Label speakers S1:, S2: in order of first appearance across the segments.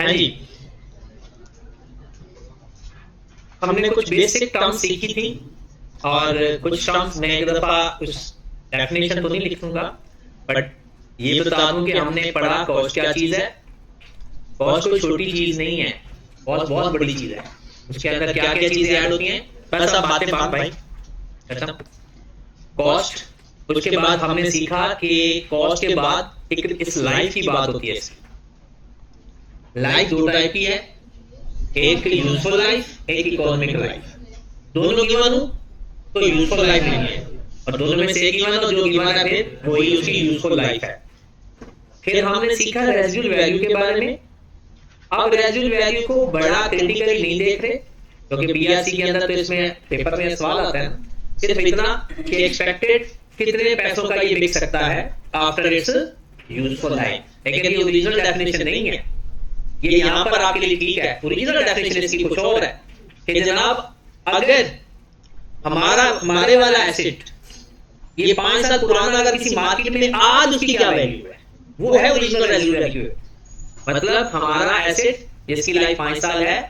S1: हाँ जी, हमने कुछ बेसिक टर्म्स सीखी थी और कुछ टर्म्स मैं एक दफा कुछ डेफिनेशन तो नहीं लिखूंगा, बट ये बता दूं कि हमने पढ़ा कॉस्ट क्या चीज है। कॉस्ट कोई छोटी चीज नहीं है, कॉस्ट बहुत बड़ी चीज है। उसके अंदर क्या क्या चीजें ऐड होती हैं, बस अब बातें बात भाई खत्म। कॉस्ट, उसके बाद हमने सीखा कि कॉस्ट के बाद एक इस लाइफ की बात होती है। लाइफ दो टाइप की है, एक यूजफुल लाइफ, एक इकोनॉमिक लाइफ। दोनों गिवन हो तो यूजफुल लाइफ नहीं है, और दोनों में से एक गिवन हो जो गिवन है फिर वही उसकी यूजफुल लाइफ है। फिर हमने सीखा रेजिडुअल वैल्यू के बारे में। अब रेजिडुअल वैल्यू को बड़ा क्रिटिकली नहीं देख रहे, क्योंकि बीआरसी के अंदर तो इसमें पेपर में सवाल आता है सिर्फ इतना कि एक्सपेक्टेड कितने पैसों का ये बिक सकता है आफ्टर इट्स यूजफुल लाइफ, लेकिन ये ओरिजिनल डेफिनेशन नहीं है। ये यहां पर आपके लिए ठीक है, ओरिजिनल डेफिनेशन इसकी कुछ और है कि जनाब अगर हमारे वाला एसेट ये 5 साल पुराना अगर किसी मार्केट में आज उसकी क्या वैल्यू है, वो है ओरिजिनल रेजिडुअल वैल्यू। मतलब हमारा एसेट जिसकी लाइफ 5 साल है,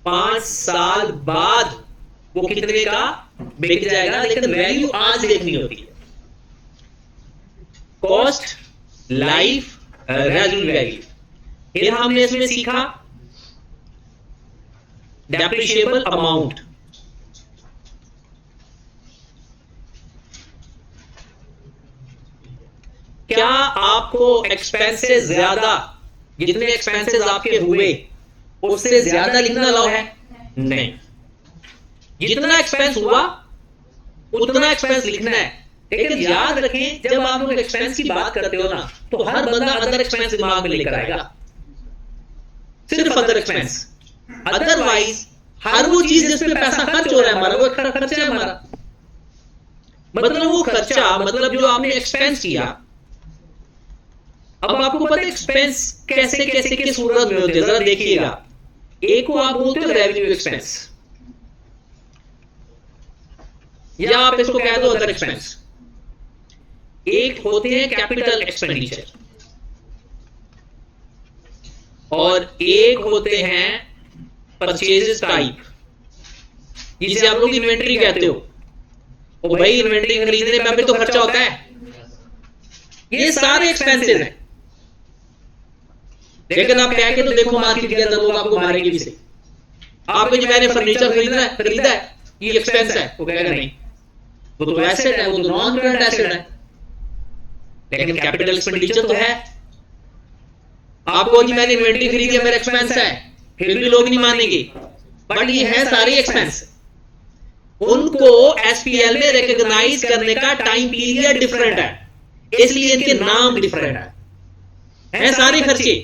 S1: 5 साल बाद वो कितने का बिक जाएगा, लेकिन वैल्यू आज देखनी होती है। Cost, life, residual value. फिर हमने इसमें सीखा डेप्रिशिएबल अमाउंट। क्या आपको एक्सपेंसेस ज्यादा, जितने एक्सपेंसेस आपके हुए उससे ज्यादा लिखना अलाउ है? नहीं, जितना एक्सपेंस हुआ उतना एक्सपेंस लिखना है। लेकिन याद रखें जब आप लोग एक्सपेंस की बात करते हो ना, तो हर बंदा अदर एक्सपेंस दिमाग में लेकर आएगा, सिर्फ अदर एक्सपेंस। अदरवाइज हर वो चीज जिसपे पैसा खर्च हो रहा है हमारा, वो खर्चा है हमारा। मतलब वो खर्चा, मतलब जो आपने एक्सपेंस किया। अब आपको पता है एक्सपेंस कैसे कैसे किस सूरत में होते हैं, जरा देखिएगा। एक को आप बोलते हो रेवेन्यू एक्सपेंस, या आप इसको कह दो अदर एक्सपेंस। एक होते हैं कैपिटल एक्सपेंडिचर, और एक होते हैं परचेजेस टाइप, जिसे आप लोग इन्वेंटरी कहते हो। ओ भाई, इन्वेंटरी खरीदने में भी तो खर्चा होता है। ये सारे एक्सपेंसेस हैं, लेकिन आप कह के तो देखो मार्केट के अंदर लोग आपको मारेंगे भी से। आपने जो मैंने फर्नीचर खरीदा है ये एक्सपेंस है, वो कहेगा नहीं, वो तो एसेट है, वो तो नॉन करंट एसेट है। लेकिन कैपिटल एक्सपेंडिचर तो है। आपको जी मैंने इन्वेंटरी खरीदी है, मेरा एक्सपेंस है, फिर भी लोग नहीं मानेंगे, बट ये है सारे एक्सपेंस। उनको एसपीएल में रिकॉग्नाइज करने का टाइम पीरियड डिफरेंट है, इसलिए इनके नाम डिफरेंट है सारे खर्चे।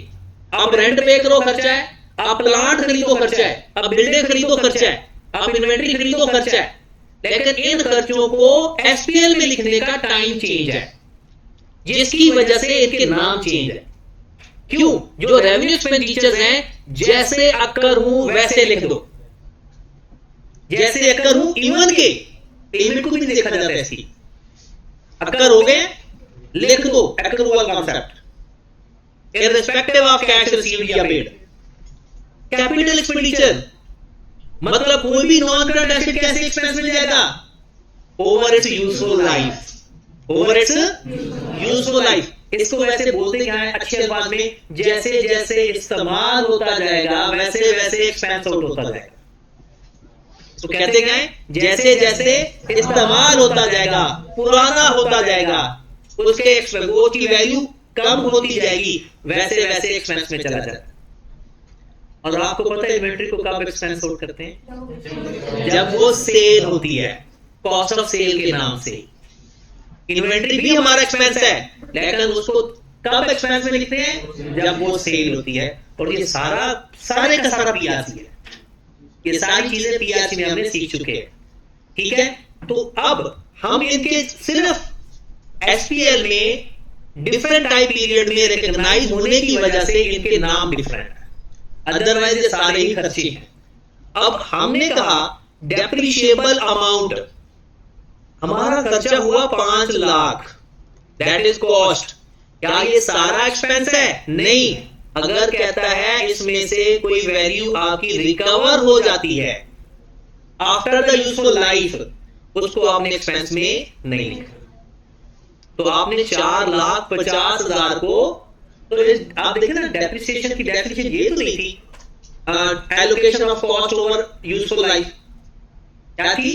S1: आप रेंट पे करो खर्चा है, आप प्लांट खरीदो खर्चा है, आप बिल्डिंग खरीदो खर्चा है, आप इन्वेंटरी खरीदो खर्चा है। लेकिन इन खर्चों को एसपीएल में लिखने का टाइम चेंज है, जिसकी वजह से इनके नाम चेंज है। क्यों? जो रेवेन्यू एक्सपेंडिचर्स हैं, जैसे अक्कर हूं वैसे लिख दो, जैसे अक्कर हूं। इवन के पेमेंट को भी नहीं देखा जाता ऐसी। अक्कर हो गए लिख दो, अक्कर हुआ concept, irrespective of cash received या paid। कैपिटल एक्सपेंडिचर मतलब कोई भी नॉन करंट एसेट कैसे एक्सपेंस में जाएगा? Over it's useful life, over it's useful life. इसको वैसे बोलते क्या है अच्छे अल्फाज में, जैसे जैसे इस्तेमाल होता जाएगा वैसे वैसे एक्सपेंस आउट होता जाएगा। तो कहते क्या है, जैसे जैसे इस्तेमाल होता जाएगा, पुराना होता जाएगा, उसके वो की वैल्यू कम होती जाएगी, वैसे वैसे एक्सपेंस में चला जाता है। और आपको पता है इन्वेंटरी को कब एक्सपेंस आउट करते हैं? जब वो सेल होती है, कॉस्ट ऑफ सेल के नाम से। इन्वेंटरी भी हमारा एक्सपेंस है, लेकिन उसको कब एक्सपेंस में लिखते हैं? जब वो सेल होती है। और ये सारे का सारा पीआरसी है, ये सारी चीजें पीआरसी में हमने सीख चुके हैं। ठीक है, तो अब हम इनके सिर्फ एसपीएल में डिफरेंट टाइम पीरियड में रिकॉग्नाइज होने की वजह से इनके नाम डिफरेंट है, अदरवाइज ये सारे ही खर्चे हैं। अब हमने कहा डेप्रिशिएबल अमाउंट, हमारा खर्चा हुआ 5 लाख, दैट इज कॉस्ट। क्या ये सारा एक्सपेंस है? नहीं, अगर कहता है इसमें से कोई वैल्यू आपकी रिकवर हो जाती है आफ्टर द यूजफुल लाइफ, उसको आपने एक्सपेंस में नहीं लिखा। तो आपने 4,50,000 को, तो आप देखें ना डेप्रिसिएशन की डेफिनेशन ये तो नहीं थी allocation of cost over useful life, क्या थी?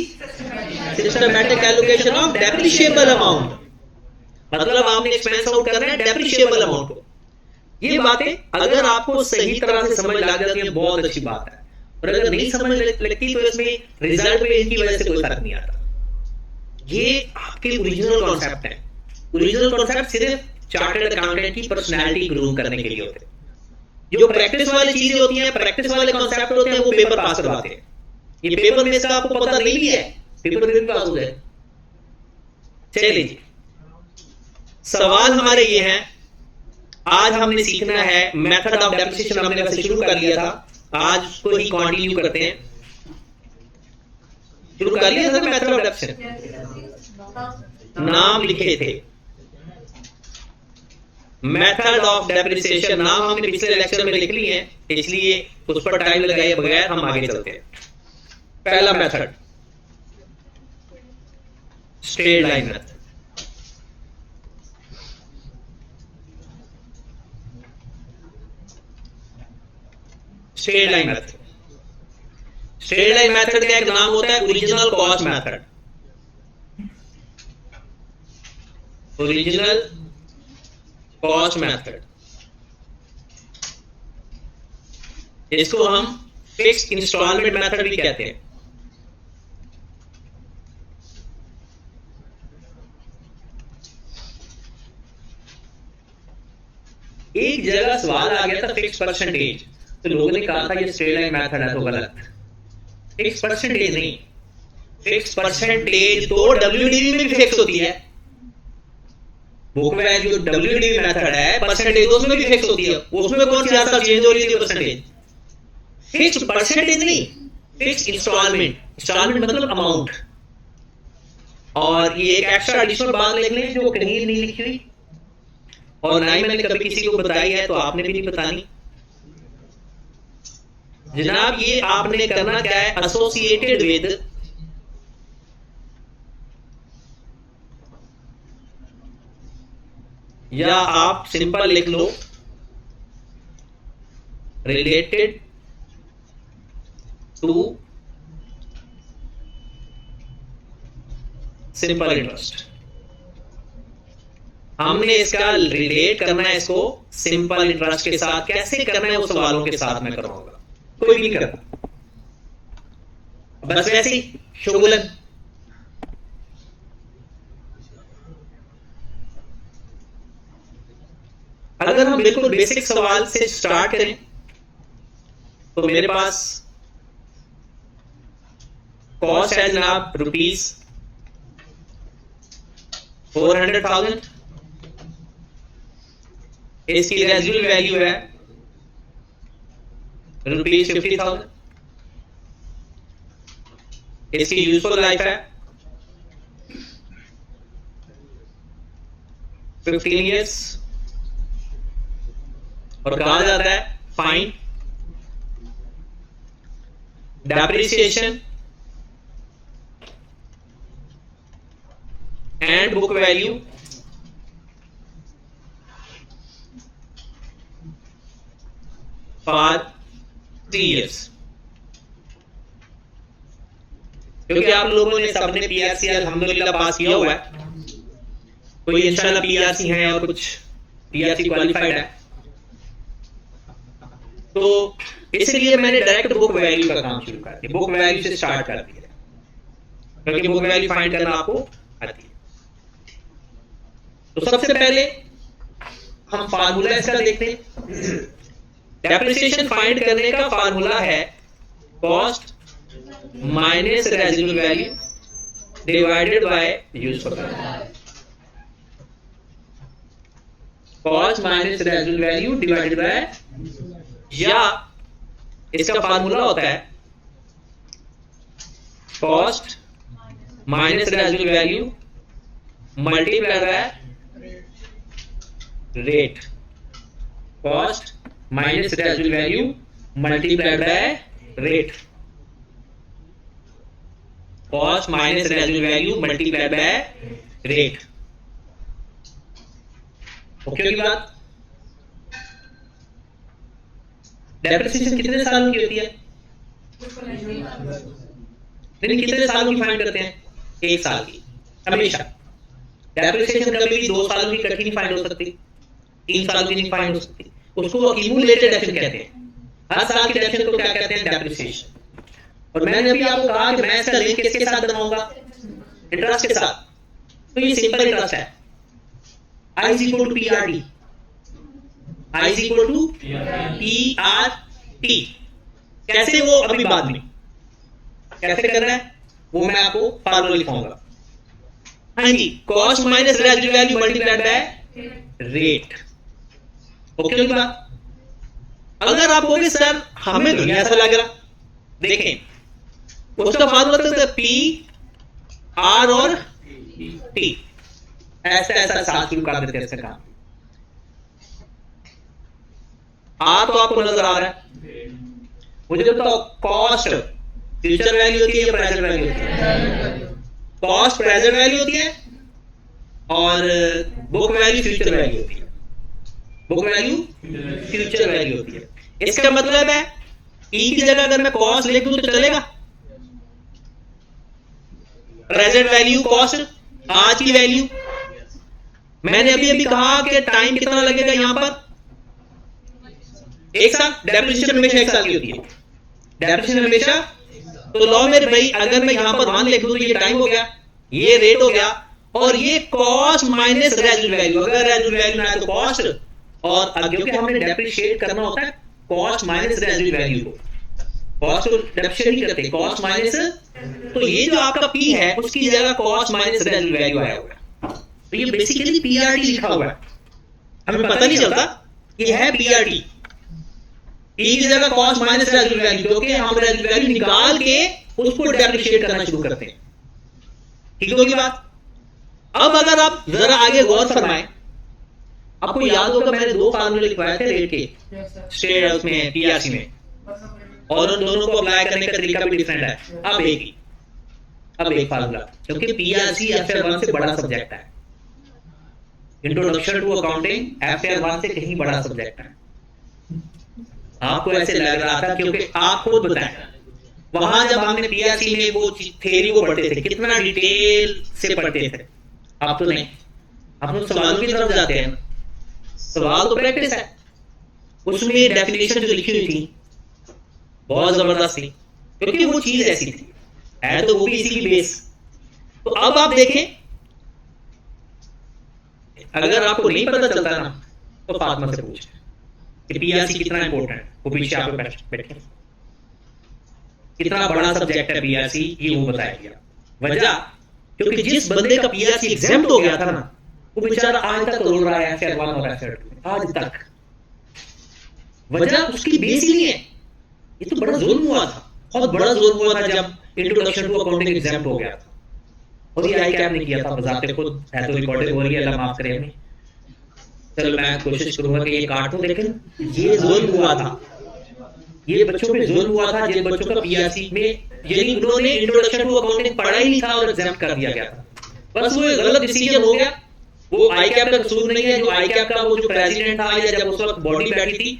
S1: Systematic allocation of depreciable amount. मतलब आपने एक्सपेंस आउट करना है डेप्रिशिएबल अमाउंट को। ये बातें अगर आपको सही तरह से समझ लग जाती है बहुत अच्छी बात है, और अगर नहीं समझ लगती तो इसमें रिजल्ट में इनकी वजह से कोई फर्क नहीं आता। ये आपके ओरिजिनल कॉन्सेप्ट है। ओरिजिनल कॉन्सेप्ट सिर्फ चार्टर्ड अकाउंटेंट की पर्सनैलिटी ग्रूम करने के लिए होते हैं। जो प्रैक्टिस वाली चीजें होती हैं, प्रैक्टिस वाले कॉन्सेप्ट होते हैं, वो पेपर पास करवाते हैं। ये पेपर में इसका आपको पता नहीं भी है, पेपर में भी पास हो जाए। चलिए जी, सवाल हमारे ये हैं, आज हमने सीखना है मेथड ऑफ डेप्रिसिएशन। हमने वैसे शुरू कर लिया था, आज उसको ही कंटिन्यू करते हैं। शुरू कर लिया था मेथड ऑफ डेप्रिसिएशन, नाम लिखे थे मेथड ऑफ डेप्रिसिएशन, नाम हमने पिछले लेक्चर में लिख लिए हैं, इसलिए उस पर टाइम लगाए बगैर हम आगे चलते हैं। पहला method straight line method. Straight line method, straight line method का एक नाम होता है original cost method. Original cost method, इसको हम फिक्स्ड इंस्टॉलमेंट मेथड भी कहते हैं। एक जगह सवाल आ गया था फिक्स परसेंटेज, तो लोगों ने कहा था ये स्ट्रेट लाइन मेथड है, तो गलत। फिक्स परसेंटेज नहीं, फिक्स परसेंटेज तो डब्ल्यूडीवी में भी फिक्स होती है। बुक में जो डब्ल्यूडीवी मेथड है परसेंटेज, उसमें भी फिक्स होती है। उसमें कौन सी आजकल चेंज हो रही थी परसेंटेज? फिक्स परसेंटेज नहीं, फिक्स इंस्टॉलमेंट। इंस्टॉलमेंट मतलब अमाउंट। और ये एक एक्स्ट्रा एडिशनल बात लिख लें जो कहीं नहीं लिखी हुई, और ना ही मैंने कभी किसी को बताई है, तो आपने भी नहीं बतानी। जनाब ये आपने करना क्या है, एसोसिएटेड विद या आप सिंपल लिख लो रिलेटेड टू सिंपल इंटरेस्ट। हमने इसका रिलेट करना है इसको सिंपल इंटरेस्ट के साथ। कैसे करना है वो सवालों के साथ मैं कराऊंगा, कोई नहीं करता, बस वैसे ही शुगुलन। अगर हम बिल्कुल बेसिक सवाल से स्टार्ट करें तो मेरे पास कॉस्ट है जनाब ₹400,000, इसकी रेजिडुअल वैल्यू है ₹50,000, इसकी यूजफुल लाइफ है 15 years, और कहा जाता है find depreciation and book value for 3 years। क्योंकि आप लोगों ने सबने पीआरसी अल्हम्दुलिल्लाह पास किया हुआ है, कोई इंशाल्लाह पीआरसी है और कुछ पीआरसी क्वालिफाइड है, तो इसलिए मैंने डायरेक्ट बुक वैल्यू का काम शुरू कर दिया, बुक वैल्यू से स्टार्ट कर दिया, क्योंकि बुक वैल्यू फाइंड करना आपको आती है। तो सबसे पहले हम फार्मूला इसका देखते हैं। डेप्रिसिएशन फाइंड करने का फार्मूला है cost minus residual value divided by useful life. Cost minus residual value divided bye, या इसका फार्मूला होता है cost minus residual value multiply by rate. Cost minus residual value multiplied by rate, cost minus residual value multiplied by rate. Okay होगी बात? Depreciation कितने सालों की होती है? नहीं, कितने सालों की फाइंड करते हैं? 1 साल की हमेशा। डेप्रिसिएशन कभी भी 2 सालों की इकट्ठी नहीं फाइंड हो सकती, 3 साल की नहीं फाइंड हो सकती। उसको अक्यूमुलेटेड डेप्रिसिएशन कहते हैं। हर साल की डेप्रिसिएशन को क्या कहते हैं? डेप्रिसिएशन। और मैंने अभी आपको कहा कि मैं इसका लिंक किसके साथ बनाऊंगा? इंटरेस्ट के साथ। तो ये सिंपल इंटरेस्ट है, I is equal to PRT, I is equal to PRT। कैसे वो अभी बाद में कैसे करना है वो मैं आपको फार्मूला लिखाऊंगा। हाँ जी, cost minus residual value multiplied by rate. Okay होगी बात? अगर आप कहोगे सर हमें तो नहीं ऐसा लग रहा, देखें उसका फार्मूला तो पी आर और टी, ऐसा ऐसा साथ शुरू कर देते हैं इसका काम। आ तो आपको नजर आ रहा है, मुझे बताओ कॉस्ट फ्यूचर वैल्यू होती है या प्रेजेंट वैल्यू होती है? कॉस्ट प्रेजेंट वैल्यू होती है और बुक वैल्यू फ्यूचर वैल्यू होती है। बुक वैल्यू फ्यूचर वैल्यू होती है। इसका मतलब है ई की जगह अगर मैं कॉस्ट लिख दूं तो चलेगा? प्रेजेंट वैल्यू कॉस्ट, आज की वैल्यू। मैंने अभी अभी कहा कि टाइम कितना लगेगा यहां पर? 1 साल। डेप्रिसिएशन हमेशा 1 साल की होती है, डेप्रिसिएशन हमेशा। तो लो मेरे भाई, अगर मैं यहां पर 1 लिख दूं तो ये टाइम हो गया, ये रेट हो गया, और ये कॉस्ट माइनस रेजिडुअल वैल्यू। अगर रेजिडुअल वैल्यू ना है तो कॉस्ट, और क्योंकि हमने डेप्रिशिएट करना होता है कॉस्ट माइनस रेजिडुअल वैल्यू को, कॉस्ट को डेप्रिशिएट नहीं करते, कॉस्ट माइनस। तो ये जो आपका पी है उसकी जगह कॉस्ट माइनस रेजिडुअल वैल्यू आया हुआ है। तो ये बेसिकली पीआरटी लिखा हुआ है, हमें पता नहीं चलता ये है पीआरटी। ई की जगह कॉस्ट माइनस रेजिडुअल वैल्यू, क्योंकि हम रेजिडुअल वैल्यू निकाल के उसको डेप्रिशिएट करना शुरू करते हैं। ठीक होगी बात? अब अगर आप जरा आगे गौर फरमाएं, आपको याद होगा मैंने 2 फार्मूले लिखवाए थे रेट के, स्टेट हाउस में, पीआरसी में, और उन दोनों को अप्लाई करने का तरीका भी डिफरेंट है। अब एक फार्मूला, क्योंकि पीआरसी एफआर 1 से बड़ा सब्जेक्ट है, इंट्रोडक्शन टू अकाउंटिंग एफआर 1 से कहीं बड़ा सब्जेक्ट है। आपको ऐसे लग रहा था क्योंकि आप खुद बताएं, वहां जब हमने पीआरसी में वो थ्योरी को पढ़ते थे कितना डिटेल से पढ़ते थे। आप तो नहीं, आप लोग सवालों की तरफ जाते हैं। सवाल तो प्रैक्टिस है, उसमें डेफिनेशन जो लिखी हुई थी बहुत जबरदस्त थी, क्योंकि वो चीज ऐसी थी, है तो वो भी इसी की बेस। तो अब आप देखें, अगर आपको नहीं पता चलता ना तो फातिमा से पूछें कि पीआरसी कितना इंपॉर्टेंट है। वो पीछे आप बैठे, कितना बड़ा सब्जेक्ट है पीआरसी, ये वो बताया गया। वजह, क्योंकि जिस बंदे का पीआरसी एग्जाम्प्ट हो गया था ना, वो बेचारा आज तक रोल रहा है एफआर 1 और एफआर 2 आज तक। वजह उसकी बेस ही नहीं है। ये तो बड़ा जुल्म हुआ था, बहुत बड़ा जुल्म हुआ था जब इंट्रोडक्शन टू अकाउंटिंग एग्जाम्प्ट हो गया था, और ये आई कैप ने किया था। बजाते खुद है तो रिकॉर्डिंग हो रही है, अल्लाह माफ करे हमें। चलो मैं कोशिश करूंगा कि ये काटूं, लेकिन ये जुल्म हुआ था, ये बच्चों पे जुल्म हुआ था जिन बच्चों का पीआरसी में यानी उन्होंने इंट्रोडक्शन टू अकाउंटिंग पढ़ा ही नहीं था और एग्जाम कर दिया गया था। बस वो गलत डिसीजन हो गया। वो आई कैप का कसूर नहीं है, जो आई कैप का वो जो प्रेसिडेंट था या जब उस वक्त बॉडी बैठी थी,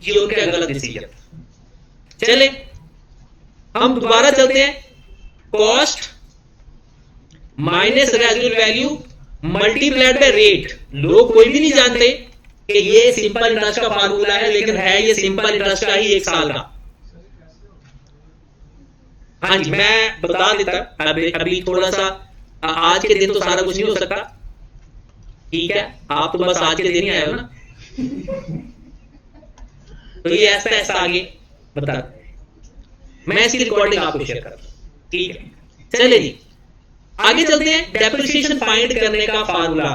S1: ये उनका गलत डिसीजन। चले हम दोबारा चलते हैं, cost minus residual value multiplied by rate. लोग कोई भी नहीं जानते कि ये सिंपल इंटरेस्ट का फार्मूला है, लेकिन है ये सिंपल इंटरेस्ट का ही 1 साल का। हाँ जी, मैं बता देता अभी थोड़ा सा। आज के दिन तो सारा कुछ नहीं हो सकता, ठीक है? आप तो बस आज के दिन ही आए हो ना, तो ये ऐसा ऐसा आगे बता, मैं इसकी रिकॉर्डिंग आपको शेयर करता हूं, ठीक है? चले जी आगे चलते हैं। डेप्रिसिएशन फाइंड करने का फार्मूला,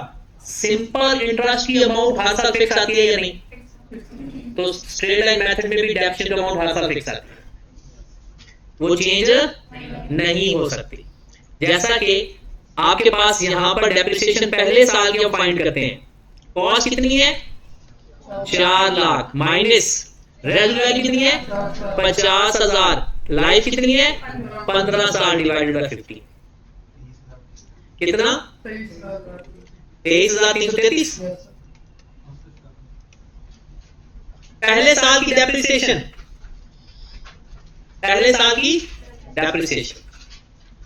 S1: सिंपल इंटरेस्ट की अमाउंट हर साल फिक्स आती है या नहीं? तो स्ट्रेट लाइन मेथड में भी डेप्रिसिएशन की अमाउंट हर साल फिक्स आती है, वो चेंज नहीं हो सकती। जैसा कि आपके पास यहां पर डेप्रिसिएशन पहले साल की हम फाइंड करते हैं, कॉस्ट कितनी है 4 लाख माइनस रेजुअल वैल्यू कितनी है 50,000, लाइफ कितनी है 15 साल डिवाइडेड बाय 50 कितना 23,333। पहले साल की डेप्रिसिएशन, पहले साल की डेप्रिसिएशन,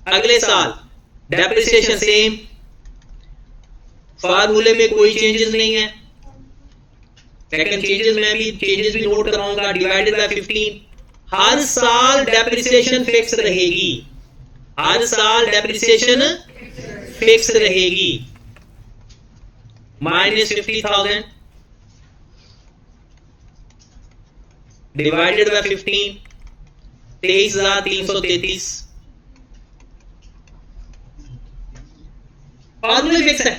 S1: अगले साल डेप्रिसिएशन सेम, फार्मूले में कोई चेंजेस नहीं है, लेकिन चेंजेस में भी चेंजेस भी नोट कराऊंगा, डिवाइडेड बाय 15। हर साल डेप्रिसिएशन फिक्स रहेगी, हर साल डेप्रिसिएशन फिक्स रहेगी, minus 50,000 divided by 15, 23,333। Formula fix है,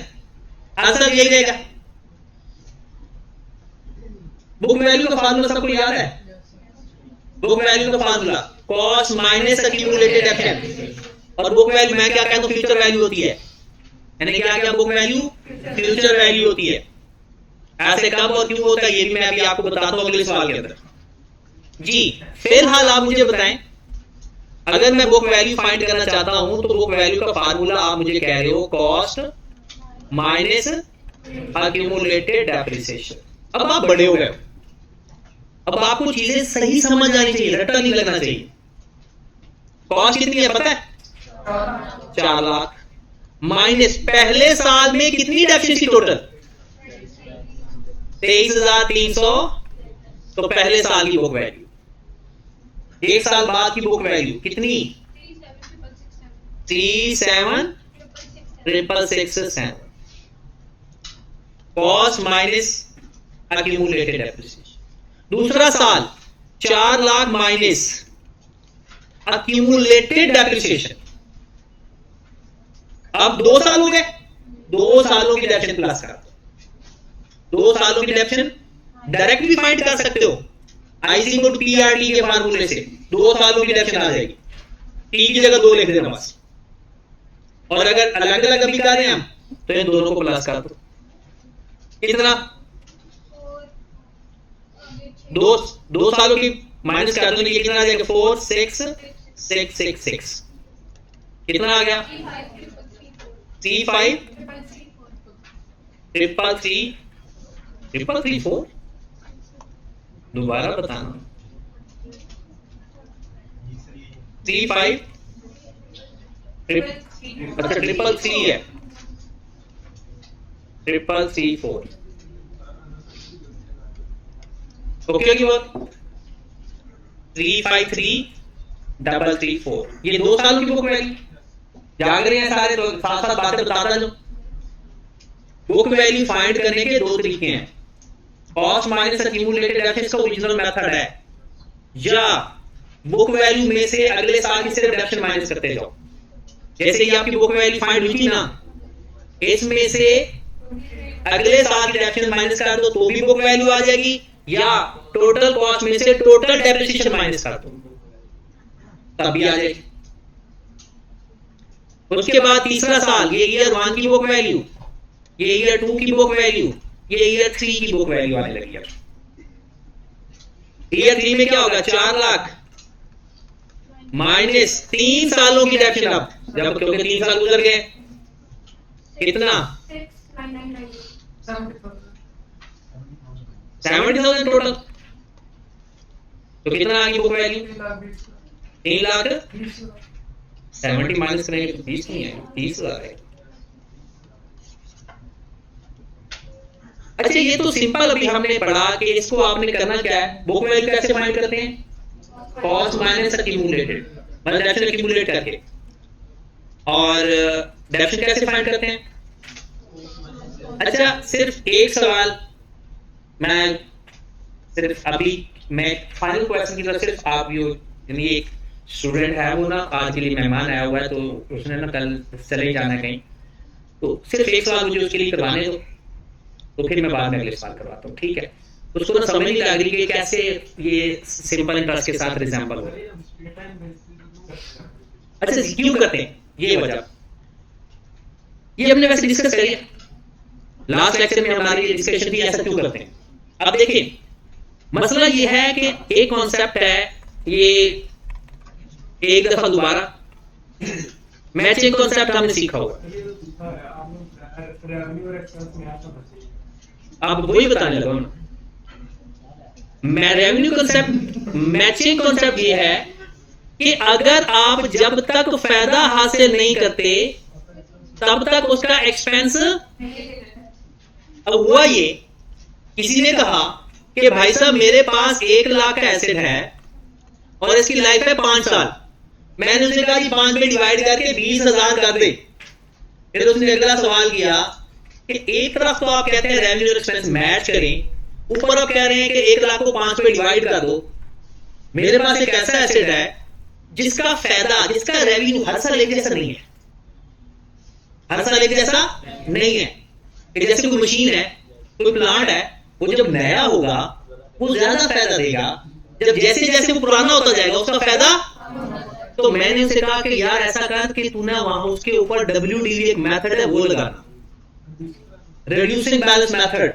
S1: आंसर यही रहेगा। बुक वैल्यू का फार्मूला सबको याद है? बुक वैल्यू का फार्मूला कॉस्ट माइनस एक्यूमुलेटेड एफएन, और बुक वैल्यू मैं क्या कहता हूं फ्यूचर वैल्यू होती है, यानी क्या क्या बुक वैल्यू फ्यूचर वैल्यू होती है। ऐसे कब और क्यों होता है ये भी मैं अभी आपको बताता हूं अगले सवाल के अंदर। जी फिलहाल आप मुझे बताएं, अगर मैं बुक वैल्यू फाइंड करना चाहता हूं तो बुक वैल्यू का फार्मूला आप मुझे कह रहे हो कॉस्ट माइनस एक्यूमुलेटेड डेप्रिसिएशन। अब आप बड़े हो गए, अब आपको चीजें सही समझ आनी चाहिए, रट्टा नहीं लगना चाहिए। कॉस्ट कितनी है पता है 4 लाख माइनस पहले साल में कितनी डेफिशिएंसी टोटल 23,300, तो पहले साल की बुक वैल्यू, एक साल बाद की बुक वैल्यू कितनी 37,667, कॉस्ट माइनस एक्यूमुलेटेड डेप्रिसिएशन। दूसरा साल 4 लाख माइनस एक्यूमुलेटेड डेप्रिसिएशन। अब 2 साल हो गए, 2 सालों की डेप्रिसिएशन प्लस कर दो, 2 सालों की डेप्रिसिएशन डायरेक्ट भी फाइंड कर सकते हो, आई को पीआरटी के फार्मूले से 2 सालों की डेप्रिसिएशन आ जाएगी, टी की जगह 2 लिख देना बस। और अगर अलग अलग अभी कर रहे हैं हम तो इन दोनों को प्लस कर दो, कितना 2 सालों की माइनस कर दो, ये कितना आ जाएगा 4 6 6 6 6, कितना आ गया 35 333 दोबारा बताना 35 अच्छा 333 है 334 ओके की बात 353,334। ये 2 सालों की बुक वैल्यू जाग रहे हैं सारे, तो साथ साथ बातें बताता जो। बुक वैल्यू फाइंड करने के 2 तरीके हैं, कॉस्ट माइनस एक्यूमुलेटेड डेप्रिसिएशन का ओरिजिनल मेथड है, या बुक वैल्यू में से अगले साल की सिर्फ डेप्रिसिएशन माइनस करते जाओ। जैसे ये आपकी बुक वैल्यू फाइंड हुई थी ना, इसमें से अगले साल की डेप्रिसिएशन माइनस कर दो तो भी बुक वैल्यू आ जाएगी, या टोटल कॉस्ट में से टोटल डेप्रिसिएशन माइनस कर दो तब भी आ जाएगी। उसके बाद तीसरा साल, ये ईयर 1 की बुक वैल्यू, ये ईयर 2 की बुक वैल्यू, ये ईयर 3 की बुक वैल्यू आने लगी है। ईयर 3 में क्या होगा 4 लाख माइनस 3 सालों की डेप्रिसिएशन, अब जब क्योंकि 3 साल गुजर गए, कितना 70,000 टोटल, तो कितना आ गई बुक वैल्यू 3 लाख 70 माइनस करेंगे तो 20 नहीं है 30,000 है। अच्छा ये तो सिंपल अभी हमने पढ़ा कि इसको आपने करना क्या है, बुक वैल्यू कैसे फाइंड करते हैं, कॉस्ट माइनस एक्यूमुलेटेड, मतलब डेप्रिसिएशन एक्यूमुलेट करके। और डेप्रिसिएशन कैसे फाइंड करते हैं? अच्छा सिर्फ एक सवाल मैं सिर्फ अभी मैं फाइनल क्वेश्चन की तरफ सिर्फ आप यानी एक स्टूडेंट है वो ना आज के लिए मेहमान आया हुआ है, तो उसने ना कल चले जाना है कहीं, तो सिर्फ एक सवाल मुझे उसके लिए करवाने दो, तो फिर मैं बाद में अगले सवाल करवाता हूँ, ठीक है? उसको ना समझ नहीं लग रही कि कैसे ये सिंपल इंटरेस्ट के साथ एग्जाम्पल हो। अच्छा क्यों करते हैं, ये वजह ये हमने वैसे डिस्कस करी है लास्ट लेक्चर में, हमारी डिस्कशन थी ऐसा क्यों करते हैं। अब देखिए मसला ये है कि एक कॉन्सेप्ट है, ये एक दफा दोबारा मैचिंग कॉन्सेप्ट हमने सीखा होगा, अब वही बताने लगा मैं। रेवेन्यू कॉन्सेप्ट, मैचिंग कॉन्सेप्ट ये है कि अगर आप जब तक फायदा हासिल नहीं करते तब तक उसका एक्सपेंस। अब हुआ ये, किसी ने कहा कि भाई साहब मेरे पास 1 लाख का एसेट है और इसकी लाइफ है 5 साल। मैंने उसने कहा जी 5 में डिवाइड करके 20,000 कर दे। फिर उसने अगला सवाल किया कि एक तरफ तो आप कहते हैं रेवेन्यू और एक्सपेंस मैच करें, ऊपर आप कह रहे हैं कि 1 लाख को 5 में डिवाइड कर दो। मेरे पास एक ऐसा एसेट है जिसका फायदा, जिसका रेवेन्यू हर साल एक जैसा नहीं है, हर साल एक जैसा नहीं है। जैसे कोई मशीन है, कोई प्लांट है, वो जब नया होगा वो ज्यादा फायदा देगा, जब जैसे जैसे वो पुराना होता जाएगा उसका फायदा। तो मैंने उनसे कहा कि यार ऐसा कर कि तू ना वहां उसके ऊपर WDV एक मेथड है वो लगाना, रिड्यूसिंग बैलेंस मेथड।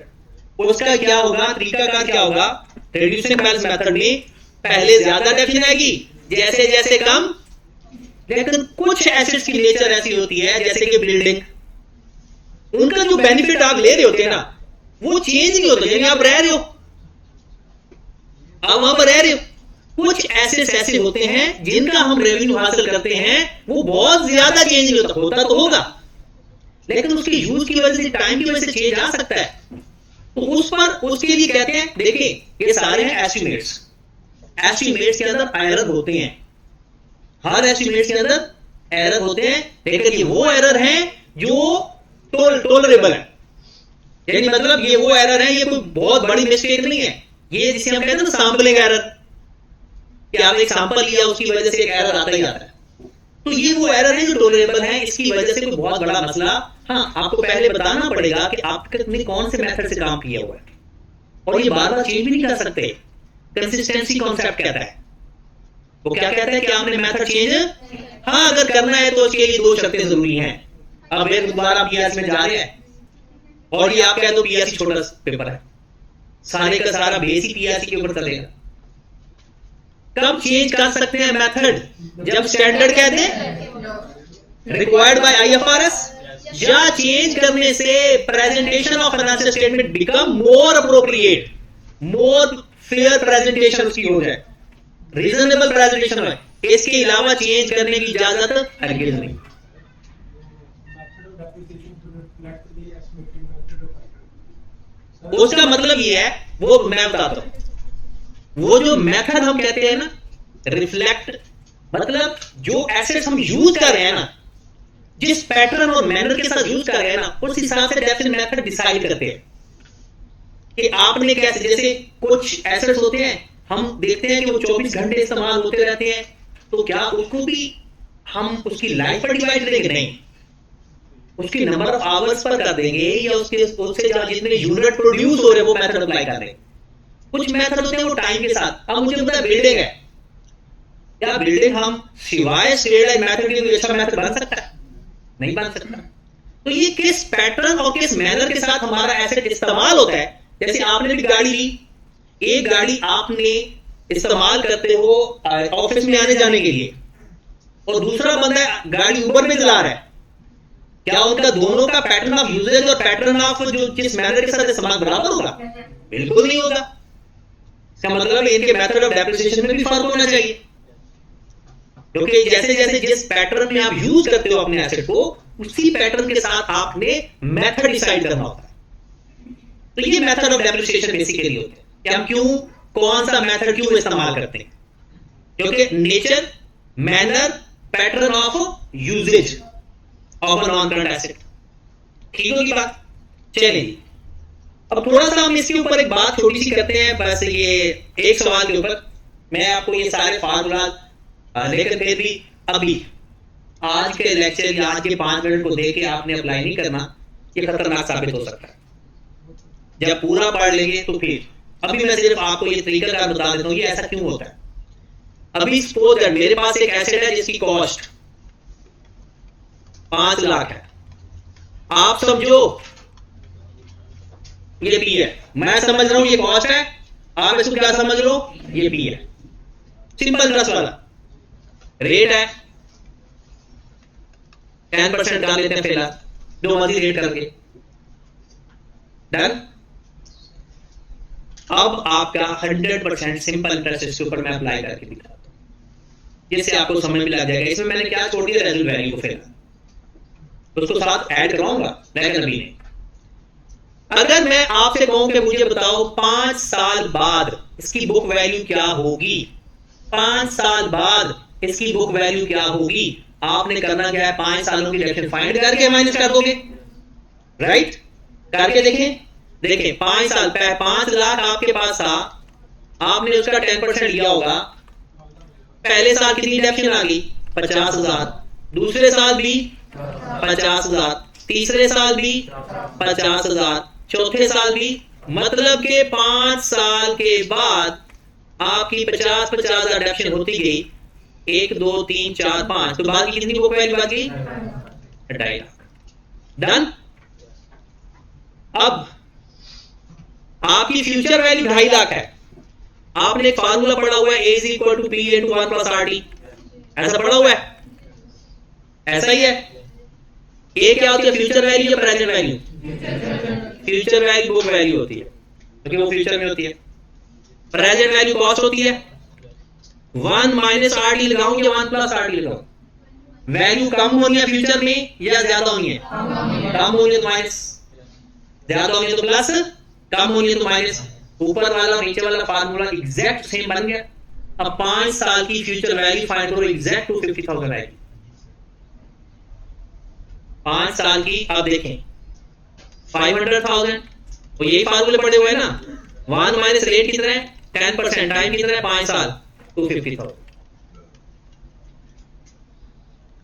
S1: उसका क्या होगा, तरीकाकार क्या होगा, रिड्यूसिंग बैलेंस मेथड में पहले ज्यादा डेफिनेशन आएगी, जैसे जैसे कम। लेकिन कुछ एसेट्स की नेचर ऐसी होती है जैसे कि बिल्डिंग, उनका जो बेनिफिट आप ले रहे होते हैं ना वो चेंज नहीं होता। यानी आप रह रहे हो, आप वहां पर रह रहे हो, कुछ एसेट्स ऐसे होते हैं जिनका हम रेवेन्यू हासिल करते हैं वो बहुत ज्यादा चेंज नहीं होता, होता तो होगा लेकिन उसके यूज की वजह से, टाइम की वजह से चेंज आ सकता है। तो उस पर, उसके लिए कहते हैं, देखिए ये सारे हैं एस्टिमेट्स। एस्टिमेट्स के अंदर एरर होते हैं, हर एस्टिमेट्स के अंदर एरर होते हैं, लेकिन ये वो एरर हैं जो टॉलरेबल है। यानी मतलब ये वो एरर है, ये कोई बहुत बड़ी मिस्टेक नहीं है। ये जिसे हम कहते हैं ना सैंपलिंग एरर, कि आप एक सैंपल लिया उसकी वजह से एक एरर आता ही आता है। तो ये वो एरर है जो टॉलरेबल है, इसकी वजह से कोई बहुत बड़ा मसला। हाँ, आपको पहले बताना पड़ेगा कि आपने कौन से मेथड से काम किया हुआ है, और ये बार बार चेंज भी नहीं कर सकते। कंसिस्टेंसी कॉन्सेप्ट कहता है, वो क्या कहता है कि आपने मेथड चेंज, हाँ अगर करना है तो उसके लिए 2 शर्तें जरूरी हैं। अब एक दोबारा BRC में जा रहे हैं और ये आप कह दो BRC छोटा पेपर है, सारे का सारा बेस ही PRC के ऊपर चलेगा। कब चेंज कर सकते हैं मेथड, जब स्टैंडर्ड कहते हैं रिक्वायर्ड बाय IFRS, या चेंज करने से presentation of financial statement become more appropriate, more fair presentation उसकी हो जाए, रीजनेबल प्रेजेंटेशन हो। इसके अलावा चेंज करने की इजाजत हरगिज नहीं। उसका मतलब ये है, वो मैं बताता हूं, वो जो मेथड हम कहते हैं ना रिफ्लेक्ट, मतलब जो एसेट्स हम यूज कर रहे हैं ना, जिस पैटर्न और मैनर के साथ यूज कर रहे हैं ना, उस हिसाब से डेफिनेट मेथड डिसाइड करते हैं कि आपने कैसे। जैसे कुछ एसेट्स होते हैं हम देखते हैं कि वो 24 घंटे इस्तेमाल होते रहते हैं, तो क्या उसको भी हम उसकी लाइफ पर डिवाइड करेंगे? नहीं, उसकी नंबर ऑफ आवर्स पर कर देंगे, या उसके उससे जितने यूनिट प्रोड्यूस हो रहे हैं वो मेथड अप्लाई कर देंगे। कुछ मेथड होते हैं वो टाइम के साथ। अब मुझे पता है बिल्डिंग है, क्या बिल्डिंग हम सिवाय स्टेट मेथड के कोई अच्छा मेथड बन सकता है? नहीं बन सकता। तो ये किस पैटर्न और किस मैनर के साथ हमारा एसेट इस्तेमाल होता है। जैसे आपने भी गाड़ी ली, एक गाड़ी आपने इस्तेमाल करते हो ऑफिस में आने जाने के लिए, और दूसरा बंदा गाड़ी ऊबर में चला रहा है, क्या उनका दोनों का पैटर्न ऑफ यूजेज और पैटर्न ऑफ जो जिस मैनर के साथ इस्तेमाल बराबर होगा? बिल्कुल नहीं होगा। इसका मतलब इनके मेथड ऑफ डेप्रिसिएशन में भी फर्क होना चाहिए, क्योंकि जैसे जैसे जिस पैटर्न में आप यूज करते हो अपने एसेट को, उसी पैटर्न के साथ आपने मेथड डिसाइड करना होता है। तो ये मेथड ऑफ डेप्रिसिएशन बेसिकली होते हैं कि हम क्यों, कौन सा मेथड क्यों इस्तेमाल करते हैं, क्योंकि nature, manner, pattern of usage of non current asset. ठीक होगी बात? चलिए अब थोड़ा सा हम इसके ऊपर एक बात छोटी सी करते हैं, बस ये एक सवाल के ऊपर। मैं आपको ये सारे फार्मूला, लेकिन फिर भी अभी आज के लेक्चर या आज के 5 मिनट को देख के आपने अप्लाई नहीं करना, ये खतरनाक साबित हो सकता है। जब पूरा पढ़ लेंगे तो फिर, अभी मैं सिर्फ आपको ये तरीका कार बता देता हूं ये ऐसा क्यों होता है। अभी सपोज दैट मेरे पास एक एसेट है जिसकी कॉस्ट 5 लाख है। आप समझो ये पी है, मैं समझ रहा हूं ये कॉस्ट है, आप इसको क्या समझ लो, ये पी है, सिंपल इंटरेस्ट वाला रेट है, 10% डाल लेते हैं फिलहाल, जो मर्जी रेट करके, डन। अब आपका 100% सिंपल इंटरेस्ट इसके ऊपर मैं अप्लाई करके दिखाता हूं, जिससे आपको समझ में लग जाएगा। इसमें मैंने क्या छोड़ दिया, रेजिडुअल वैल्यू को फिलहाल उसको साथ ऐड करवाऊंगा, लेकिन अभी नहीं। अगर मैं आपसे कहूं कि मुझे बताओ 5 साल बाद इसकी बुक वैल्यू क्या होगी, 5 साल बाद इसकी बुक वैल्यू क्या होगी, आपने करना क्या है, 5 सालों की डिडक्शन फाइंड करके माइनस कर दोगे, राइट, करके देखें। देखें 5 साल, 5 लाख आपके पास था, आपने उसका 10% लिया होगा, पहले साल कितनी डिडक्शन आ गई, 50,000, दूसरे साल भी 50,000, तीसरे साल भी 50,000, चौथे साल भी, मतलब के 5 साल के बाद आपकी 50,000 डिडक्शन होती गई, 1 2 3 4 5, तो बाद की कितनी बुक वैल्यू बाकी, 2.5 लाख, डन। अब आपकी फ्यूचर वैल्यू 2.5 लाख है, आपने एक फार्मूला पढ़ा हुआ है, A is equal to P into 1 plus RT, ऐसा पढ़ा हुआ है, ऐसा ही है। ये क्या होती है, फ्यूचर वैल्यू या present value, future value book value होती है, क्योंकि वो फ्यूचर में होती है। प्रेजेंट वैल्यू कॉस्ट होती है, 1 माइनस RT लगाऊं या 1 प्लस RT लगाऊं, वैल्यू कम होनी है फ्यूचर में या ज्यादा होनी है, कम होनी है तो माइनस, ज्यादा होनी है तो प्लस, कम होनी है तो माइनस। ऊपर वाला और नीचे वाला फार्मूला एग्जैक्ट सेम बन गया। अब 5 साल की फ्यूचर वैल्यू फाइंड करो, एग्जैक्ट 250,000 आएगी 5 साल की। अब देखें 500,000, तो यही फार्मूले पड़े हुए हैं ना, 1 माइनस रेट कितना है, 10%, टाइम कितना है 5 साल, 250,000।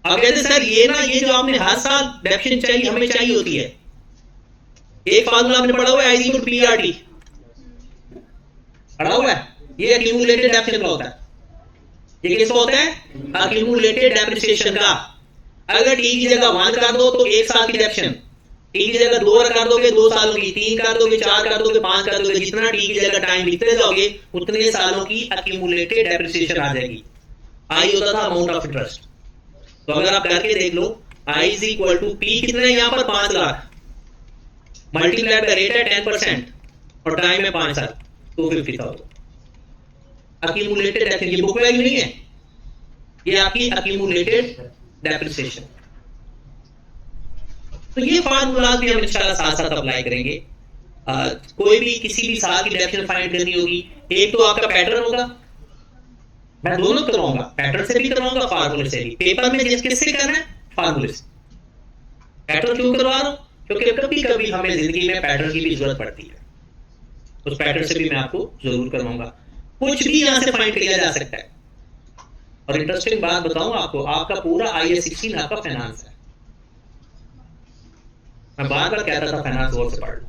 S1: अब कहते सर ये ना, ये जो आपने हर साल डिडक्शन चाहिए हमें चाहिए होती है, एक फार्मूला आपने पढ़ा हुआ है, आई इक्वल PRT पढ़ा हुआ है, ये एक्यूमुलेटेड डिडक्शन का होता है, ये किसका होता है, एक्यूमुलेटेड डेप्रिसिएशन का। अगर टी की जगह 1 कर दो तो 1 साल की डिडक्शन, टी की जगह 2 कर दोगे 2 सालों की, 3 कर दोगे 4 कर दोगे 5 कर दोगे, जितना टी की जगह टाइम लिखते जाओगे उतने सालों की एक्यूमुलेटेड डेप्रिसिएशन आ जाएगी। आई होता था अमाउंट ऑफ इंटरेस्ट, तो अगर आप करके देख लो, I is equal to P कितना है यहां पर 5 लाख, मल्टीप्लाई का रेट है 10% और टाइम है 5 साल, 250,000 एक्यूमुलेटेड डेप्रिसिएशन। ये बुक वैल्यू नहीं है, ये आपकी एक्यूमुलेटेड डेप्रिसिएशन। तो ये फार्मूला भी हम इंशाल्लाह साथ साथ अप्लाई करेंगे। कोई भी किसी भी साल की डिडक्शन फाइंड करनी होगी, एक तो आपका पैटर्न होगा, मैं दोनों करवाऊंगा, पैटर्न से भी करवाऊंगा, फार्मूले से भी। पेपर में किससे करना है, फार्मूले से। पैटर्न क्यों करवा रहा हूं, क्योंकि कभी कभी हमें जिंदगी में पैटर्न की भी जरूरत पड़ती है, उस पैटर्न से भी मैं आपको जरूर करवाऊंगा। कुछ भी यहां से फाइंड किया जा सकता है। और इंटरेस्टिंग बात बताऊं आपको, आपका पूरा IAS 16 आपका फाइनेंस है। मैं बार बार कहता था फाइनेंस गौर से पढ़ लो,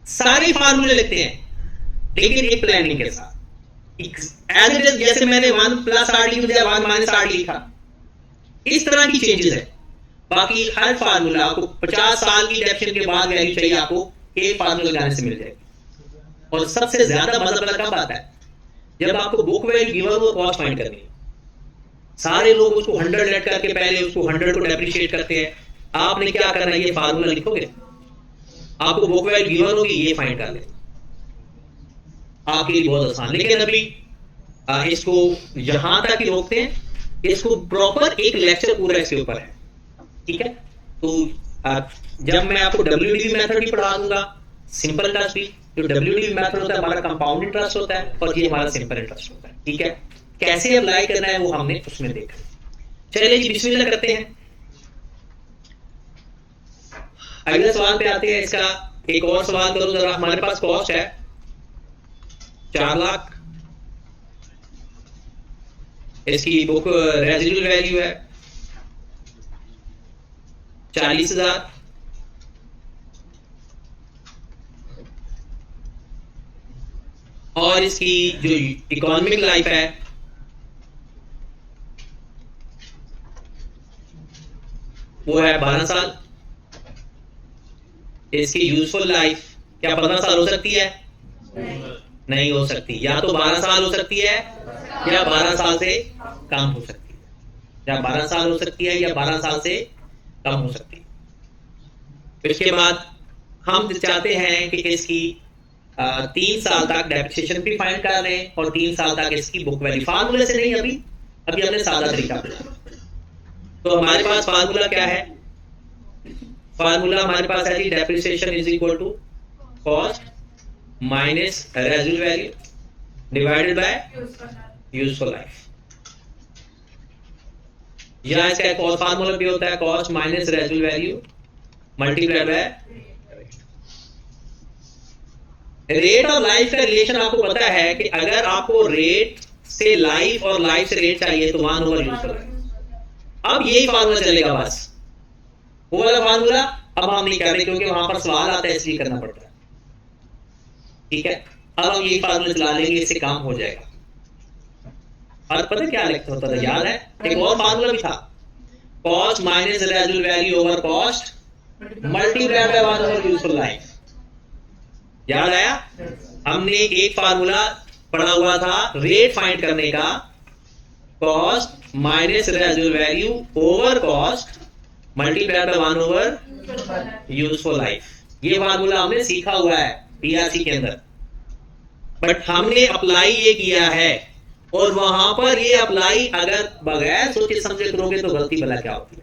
S1: सारे फार्मूले लिखते हैं, लेकिन एक प्लानिंग के साथ, एज इट इज, जैसे मैंने 1 प्लस RT या 1 माइनस RT लिखा, इस तरह की चेंजेस है। बाकी हर फार्मूला आपको 50 साल की डिडक्शन के बाद वैल्यू चाहिए, आपको एक फार्मूला लगाने से मिल जाएगी। और सबसे ज्यादा मजा पता कब आता है, जब आपको बुक वैल्यू गिवन हो, कॉस्ट फाइंड करनी है। सारे लोग उसको 100 लेट करके पहले उसको 100 को डेप्रिशिएट करते हैं। आपने क्या करना है, ये फार्मूला लिखोगे, आपको बुक वैल्यू गिवन होगी, ये फाइंड कर ले, आपके लिए बहुत आसान। लेकिन अभी इसको यहां तक ही रोकते हैं, इसको प्रॉपर एक लेक्चर पूरा इसके ऊपर है, ठीक है। तो जब मैं आपको WDV मेथड भी पढ़ा दूंगा, सिंपल इंटरेस्ट भी, जो WDV मेथड होता है हमारा कंपाउंड इंटरेस्ट होता है, और ये हमारा सिंपल इंटरेस्ट होता है, ठीक है। कैसे अप्लाई करना है वो हमने उसमें देखा। चलिए जी बिस्मिल्लाह करते हैं। अगले सवाल पे आते हैं। इसका एक और सवाल करूं जरा। हमारे पास कॉस्ट है 4 लाख, इसकी बुक रेजिडुअल वैल्यू है 40,000, और इसकी जो इकोनॉमिक लाइफ है वो है 12 साल। इसकी यूजफुल लाइफ क्या 15 साल हो सकती है? नहीं हो सकती। या तो 12 साल हो सकती है या 12 साल से कम हो सकती है, या 12 साल हो सकती है या 12 साल से कम हो सकती है। इसके बाद हम चाहते हैं कि इसकी 3 साल तक डेप्रिसिएशन भी फाइंड कर लें और 3 साल तक इसकी बुक वैल्यू, फार्मूले से नहीं, अभी हमने सादा तरीका अपनाया। तो हमारे पास फार्मूला क्या है? फार्मूला हमारे पास है जी, depreciation is equal to cost minus residual value divided by useful life. या इसका एक और फार्मूला भी होता है, cost minus residual value multiplied by rate of life का रिलेशन। आपको पता है कि अगर आपको रेट से लाइफ और लाइफ से रेट चाहिए तो 1 ओवर यूजफुल लाइफ। अब यही फार्मूला चलेगा, बस वो वाला फार्मूला अब हम नहीं कर रहे क्योंकि वहां पर सवाल आता है, इसलिए करना पड़ता है। ठीक है, अब हम यही फार्मूला चला लेंगे, इससे काम हो जाएगा। और पता क्या लिखता होता था, याद है? एक और फार्मूला भी था, cost minus residual value over cost multiplied by 1 over useful life. याद आया? हमने एक फार्मूला पढ़ा हुआ था रेट फाइंड करने का, cost minus residual value over cost multiplied by 1 over useful life. ये फार्मूला हमने सीखा हुआ है पीआरसी के अंदर, बट हमने अप्लाई ये किया है, और वहां पर ये अप्लाई अगर बगैर सोचे समझे करोगे तो गलती भला क्या होती है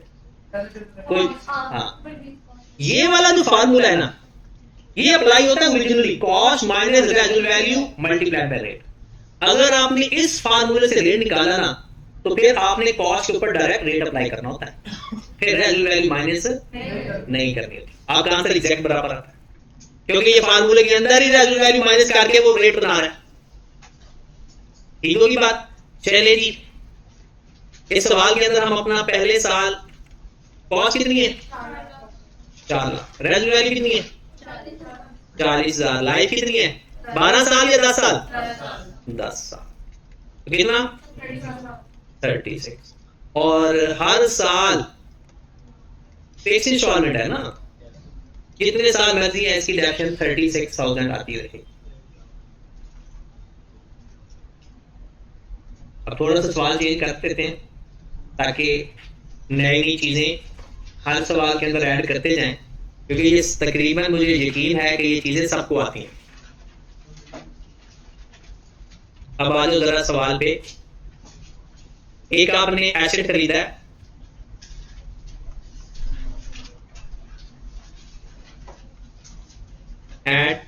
S1: कोई। हाँ, ये वाला जो फार्मूला है ना, ये अप्लाई होता है originally, cost minus residual value multiplied by rate. अगर आपने इस फार्मूले से रेट निकाला ना, तो फिर आपने कॉस्ट के ऊपर डायरेक्ट रेट अप्लाई करना होता है, फिर रेजिडुअल वैल्यू माइनस नहीं करनी होती। आपका आंसर एग्जैक्ट बराबर आता है, क्योंकि ये फार्मूले के अंदर ही रेजिडुअल वैल्यू माइनस करके वो रेट बना रहा है। ठीक होगी बात? चलिए जी, इस सवाल के अंदर हम अपना पहले साल कॉस्ट कितनी है? 4 लाख। रेजिडुअल वैल्यू कितनी है? 40,000। लाइफ कितनी है? 12 साल या 10 साल? 10 साल। तो कितना? 36। और हर साल फिक्स इंस्टॉलमेंट है ना, कितने साल मर्जी है इसकी डेप्शन 36,000 आती रहेगी। अब थोड़ा सा सवाल चेंज कर देते हैं ताकि नई नई चीजें हर सवाल के अंदर ऐड करते जाएं, क्योंकि ये तकरीबन मुझे यकीन है कि ये चीजें सबको आती हैं। अब आ जाओ जरा सवाल पे। एक आपने एसेट खरीदा है, एट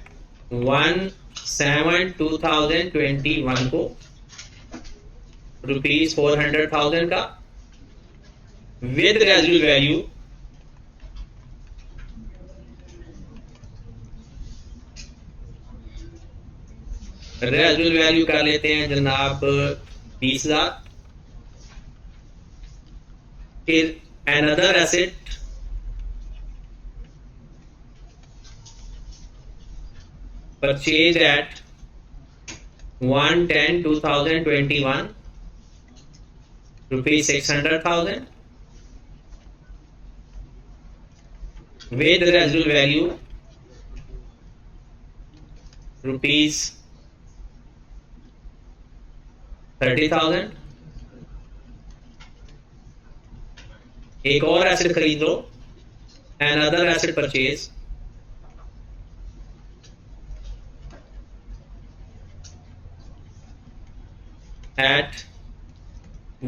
S1: 1/7/2021 को ₹400,000 का विद रेजिडुअल वैल्यू कर लेते हैं जनाब 20,000। फिर another asset purchased at 1/10/2021 ₹600,000 with residual value ₹30,000। एक और एसेट खरीद लो, another asset purchase at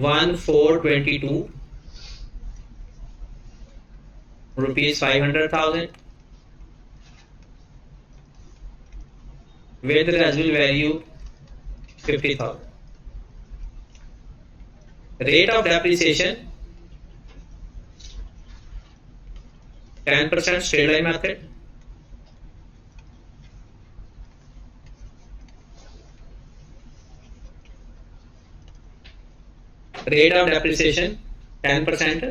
S1: 1/4/22 ₹500,000 with residual value 50,000। rate of depreciation 10% straight line method, rate of depreciation 10%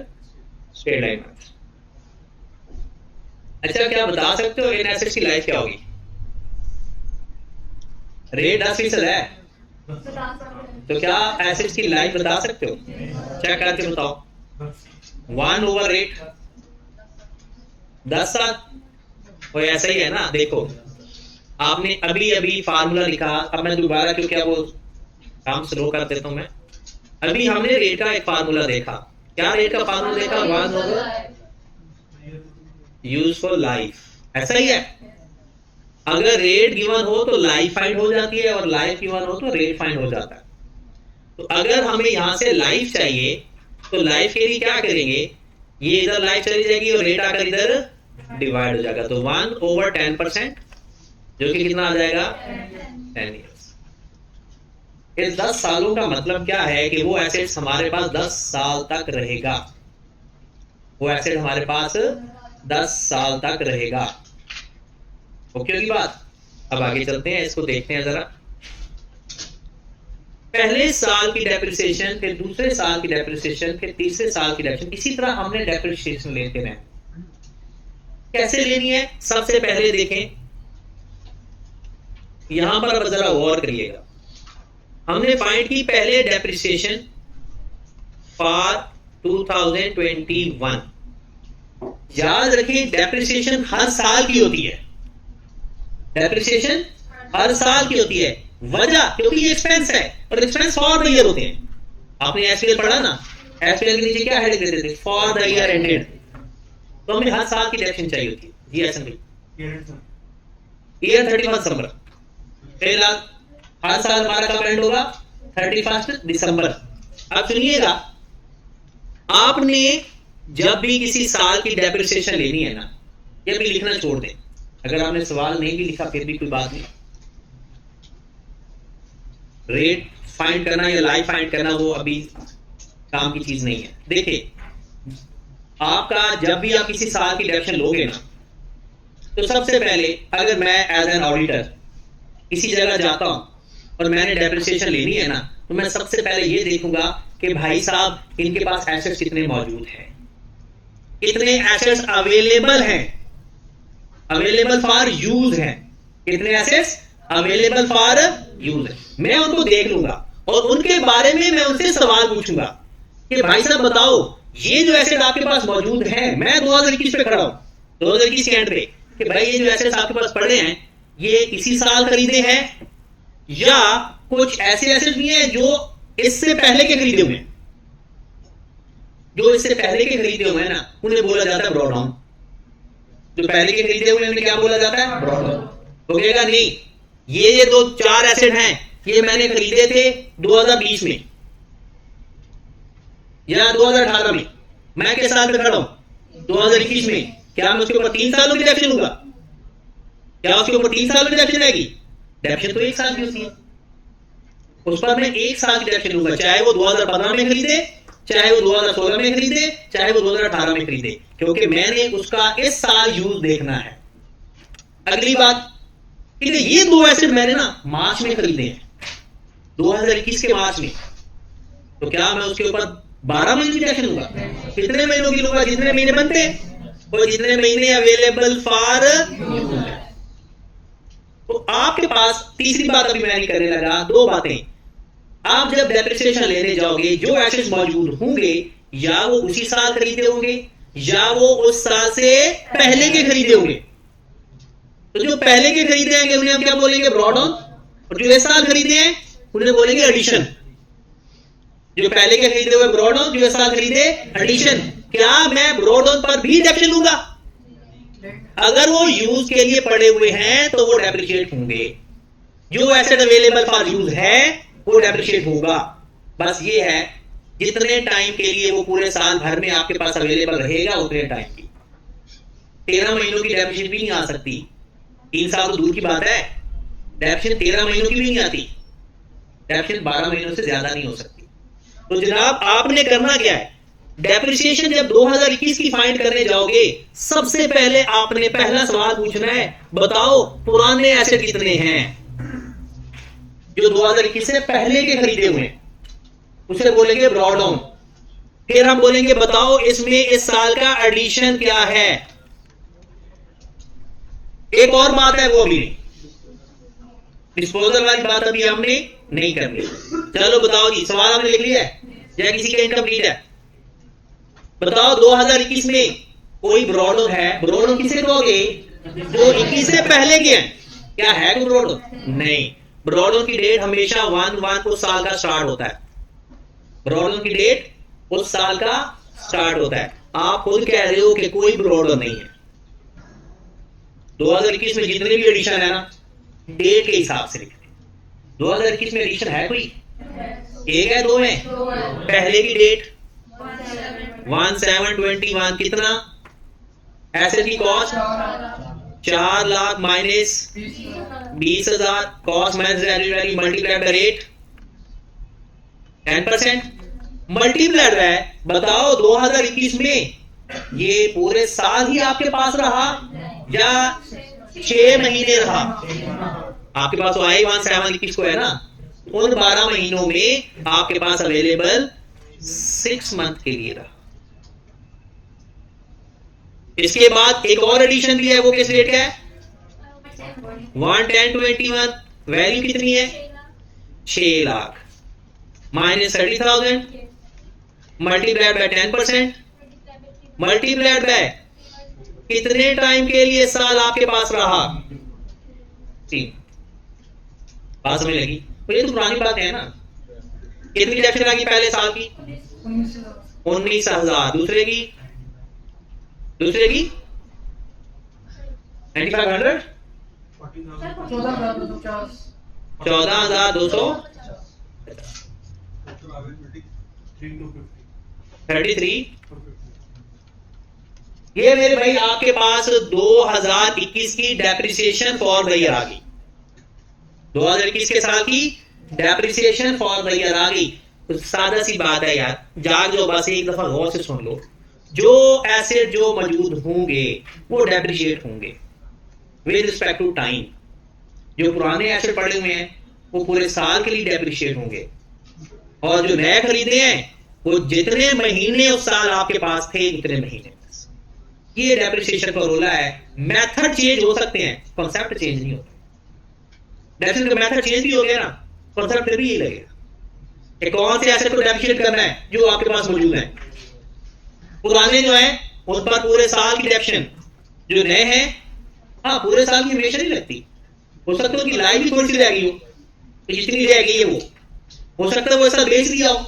S1: straight line method। अच्छा, क्या बता सकते हो इन एसेट्स की लाइफ क्या होगी? रेट 10% है तो क्या एसेट्स की लाइफ बता सकते हो? चेक करके बताओ। 1 ओवर रेट 10 साल, वो ऐसा ही है ना। देखो आपने अभी अभी फार्मूला लिखा, अब मैं दोबारा क्योंकि वो काम स्लो कर देता हूं मैं। अभी हमने रेट का एक फार्मूला देखा, क्या रेट का फार्मूला देखा, 1 ओवर यूजफुल लाइफ, ऐसा ही है। अगर रेट गिवन हो तो लाइफ फाइंड हो जाती है, और लाइफ गिवन हो तो रेट फाइंड हो जाता है। तो अगर हमें यहां से लाइफ चाहिए तो लाइफ के लिए क्या करेंगे, ये इधर लाइफ चली जाएगी और रेट आकर इधर डिवाइड हो जाएगा, तो 1 ओवर 10%, जो कि कितना आ जाएगा 10 ईयर्स। इस 10 सालों का मतलब क्या है कि वो एसेट्स हमारे पास 10 साल तक रहेगा, वो एसेट हमारे पास 10 साल तक रहेगा। ओके की बात। अब आगे चलते हैं, इसको देखते हैं जरा। पहले साल की डेप्रिसिएशन, फिर दूसरे साल की डेप्रिसिएशन, फिर तीसरे साल की डेप्रिसिएशन, इसी तरह हमने डेप्रिसिएशन लेते हैं। कैसे लेनी है, सबसे पहले देखें यहां पर, अब जरा गौर करिएगा। हमने फाइंड की पहले डेप्रिसिएशन फॉर 2021। याद रखें डेप्रिसिएशन हर साल की होती है, डेप्रिसिएशन हर साल की होती है। वजह क्योंकि ये एक्सपेंस है, और एक्सपेंस फॉर द ईयर होते हैं। आपने एसपीएल पढ़ा ना, एसपीएल के नीचे क्या हेडिंग देते थे, फॉर द ईयर एंडेड। तो हमें हर साल की डेप्रिसिएशन चाहिए होती है। जी ऐसा नहीं, ईयर 31 दिसंबर, फिर हर साल हमारा कब एंड होगा, 31 दिसंबर। अब सुनिएगा, आपने जब भी किसी साल की डेप्रिसिएशन लेनी है ना, ये भी लिखना छोड़ दें। अगर आपने सवाल नहीं भी लिखा फिर भी कोई बात नहीं, रेट फाइंड करना या लाइफ फाइंड करना वो अभी काम की चीज नहीं है। देखिए आपका जब भी आप किसी साल की डेप्रिसिएशन लोगे ना, तो सबसे पहले अगर मैं एज एन ऑडिटर किसी जगह जाता हूं और मैंने डेप्रिसिएशन लेनी है ना, तो मैं सबसे पहले ये देखूंगा कि भाई साहब इनके पास एसेट्स कितने मौजूद हैं, कितने एसेट्स अवेलेबल हैं, अवेलेबल फॉर यूज हैं, कितने एसेट्स अवेलेबल फॉर यूज है। मैं उनको देख लूंगा और उनके बारे में मैं उनसे सवाल पूछूंगा कि भाई साहब बताओ ये जो एसेट आपके पास मौजूद है, मैं 2021 पे खड़ा हूं, 2021 के एंड पे, कि भाई ये जो एसेट्स आपके पास पड़े हैं ये इसी साल खरीदे हैं, या कुछ ऐसे एसेट्स भी हैं जो इससे पहले के खरीदे हुए हैं। जो इससे पहले के खरीदे हुए हैं ना, उन्हें बोला जाता है ब्रॉड डाउन। जो पहले के खरीदे हुए हैं उन्हें क्या बोला जाता है, ब्रॉड डाउन। तो कहेगा नहीं ये 2-4 एसेट हैं, ये मैंने खरीदे थे 2020 में या 2018 में, मैं किस साल में खड़ा हूं 2021 में, क्या मैं उसके ऊपर 3 सालों की डेप्रिसिएशन लूंगा, क्या उसके ऊपर 3 सालों की डेप्रिसिएशन आएगी, डेप्रिसिएशन तो 1 साल की होती है, उस पर मैं 1 साल की डेप्रिसिएशन लूंगा, चाहे वो 2015 में खरीदे, चाहे वो 2016 में खरीदे, चाहे वो 2018 में खरीदे, क्योंकि मैंने उसका इस साल यूज देखना है। अगली बात, ये 2 एसेट मैंने ना मार्च में खरीदे हैं, 2021 के मार्च में, तो क्या मैं उसके ऊपर 12 महीने की डेप्रिसिएशन लूंगा, कितने महीनों की लूंगा, जितने महीने बनते और जितने महीने अवेलेबल फॉर। तो आपके पास तीसरी बात अभी मैं नहीं करने लगा, 2 बातें। आप जब डेप्रिसिएशन लेने जाओगे, जो एसेट्स मौजूद होंगे या वो उसी साल खरीदे होंगे या वो उस साल से पहले के खरीदे होंगे। तो जो पहले के खरीदे हैं उन्हें हम क्या बोलेंगे, ब्रॉड ऑन, और जो इस साल खरीदे हैं उन्हें बोलेंगे एडिशन। जो पहले के खरीदे हुए ब्रॉड ऑन, जो इस साल खरीदे एडिशन। क्या मैं ब्रॉड ऑन पर भी डेप्रिसिएशन लूंगा? अगर वो यूज के लिए पड़े हुए हैं तो वो डेप्रिशिएट होंगे, जो एसेट अवेलेबल फॉर यूज है वो डेप्रिशिएट होगा। बस ये है, जितने टाइम के लिए वो पूरे साल भर में आपके पास अवेलेबल रहेगा उतने टाइम की। 13 महीनों की डेप्रिसिएशन भी नहीं आ सकती, 3 साल तो दूर की बात है, डेप्रिसिएशन 13 महीनों की भी नहीं आती, डेप्रिसिएशन 12 महीनों से ज्यादा नहीं हो सकती। तो जनाब आपने करना क्या है, डेप्रिसिएशन जब 2021 की फाइंड करने जाओगे, सबसे पहले आपने पहला सवाल पूछना है, बताओ पुराने एसेट कितने हैं जो 2021 से पहले के खरीदे हुए हैं, उसे बोलेंगे ब्रॉड डाउन। फिर हम बोलेंगे बताओ इसमें इस साल का एडिशन क्या है। एक और बात है, वो अभी डिस्पोजल वाली बात अभी हमने नहीं करनी। चलो बताओ जी, सवाल हमने लिख लिया है या किसी का इनकम्प्लीट है? बताओ 2021 में कोई ब्रॉड डाउन है, ब्रॉड डाउन किसे कहोगे, जो 21 से पहले के हैं। क्या है कोई ब्रॉड नहीं। ब्रॉड की डेट हमेशा 1/1 उस साल का स्टार्ट होता है। ब्रॉड की डेट उस साल का स्टार्ट होता है। आप खुद कह रहे हो कि कोई ब्रॉड नहीं है। 2021 में जितने भी एडिशन है ना, डेट के हिसाब से लिखते हैं। 2021 में एडिशन है कोई? एक है, दो है? पहले की डेट 1721 कितना? एसेट की cost 4 lakh minus 20,000, cost minus value multiplied by rate 10%, multiplied by, बताओ 2021 में ये पूरे साल ही आपके पास रहा या 6 महीने रहा? आपके पास तो आई 1721 को है ना, उन 12 महीनों में आपके पास अवेलेबल 6 मंथ के लिए रहा। इसके बाद एक और एडिशन दिया है, वो किस रेट का है? 11021, वैल्यू कितनी है? 6 lakh minus 30,000 multiplied by 10%, multiplied by कितने टाइम के लिए साल आपके पास रहा? 3। बात समझ लगी? तो ये तो पुरानी बात है ना। कितनी डिडक्शन आ गई पहले साल की? 19,000। दूसरे की 9500 14,200 33। ये मेरे भाई आपके पास 2021 की डेप्रिसिएशन फॉर द ईयर आ गई। 2021 के साल की डेप्रिसिएशन फॉर द ईयर आ गई। तो सादा सी बात है यार, जाग जो बस एक दफा गौर से सुन लो। जो एसेट जो मौजूद होंगे वो डेप्रिशिएट होंगे विद रिस्पेक्ट टू टाइम। जो पुराने एसेट पड़े हुए हैं वो पूरे साल के लिए डेप्रिशिएट होंगे, और जो नए खरीदे हैं वो जितने महीने उस साल आपके पास थे उतने महीने। ये डेप्रिसिएशन का रोला है। मेथड चेंज हो सकते हैं, कॉन्सेप्ट चेंज नहीं होता। डेप्रिसिएशन का मेथड चेंज भी हो गया ना, कॉन्सेप्ट फिर भी यही लगेगा कि कौन से एसेट को डेप्रिशिएट करना है जो आपके पास मौजूद है। पुराने जो है उस पर पूरे साल की डेप्शन, जो नए हैं हाँ पूरे साल की हमेशा नहीं लगती। हो सकता है उनकी लाइफ भी थोड़ी सी रह गई हो, तो जितनी रह गई है वो हो सकता है वो ऐसा बेच दिया हो,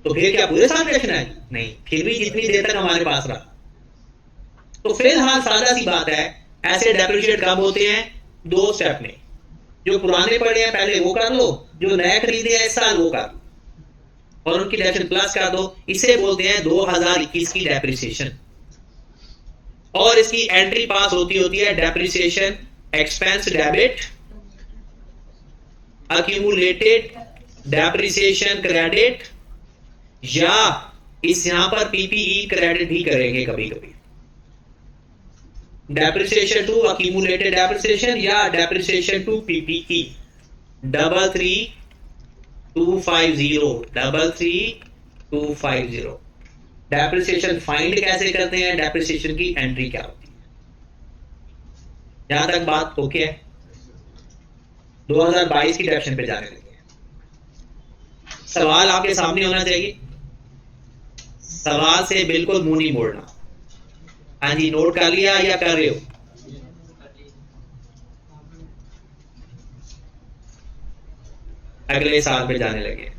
S1: तो फिर क्या पूरे साल डेप्शन आएगी? नहीं, फिर भी जितनी देर तक हमारे पास रहा। तो फिलहाल सादा सी बात है, ऐसे डेप्रिशिएट कब होते हैं? 2 स्टेप में। जो पुराने पड़े हैं पहले वो कर लो, जो नए खरीदे हैं इस साल वो कर लो, और उनकी डेप्रिसिएशन प्लस कर दो। इसे बोलते हैं 2021 की डेप्रिसिएशन। और इसकी एंट्री पास होती है depreciation expense debit, accumulated depreciation credit, या इस यहां पर पीपीई क्रेडिट भी करेंगे कभी कभी। डेप्रिसिएशन टू अक्यूमुलेटेड डेप्रिसिएशन या depreciation to PPE 33250 depreciation find कैसे करते हैं, डेप्रिसिएशन की एंट्री क्या होती है। यहां तक बात ओके है? 2022 की डेप्रिसिएशन पे जाने लगे। सवाल आपके सामने होना चाहिए, सवाल से बिल्कुल मुंह नहीं मोड़ना। हाँ जी, नोट कर लिया या कर रहे हो? अगले साल पे जाने लगे।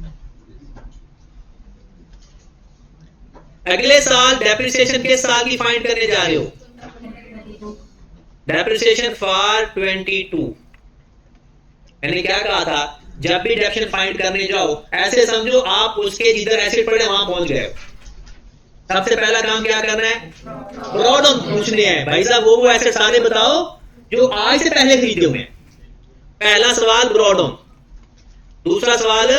S1: अगले साल डेप्रिसिएशन के साल की फाइंड करने जा रहे हो। Depreciation for 22। मैंने क्या कहा था, जब भी डेप्रिसिएशन फाइंड करने जाओ ऐसे समझो आप उसके जिधर एसेट पड़े वहां पहुंच गए। सबसे पहला काम क्या करना है? ब्रॉड ऑन पूछने हैं, भाई साहब वो एसेट सारे बताओ जो आज से पहले खरीदे हुए हैं। पहला सवाल ब्रॉड ऑन, दूसरा सवाल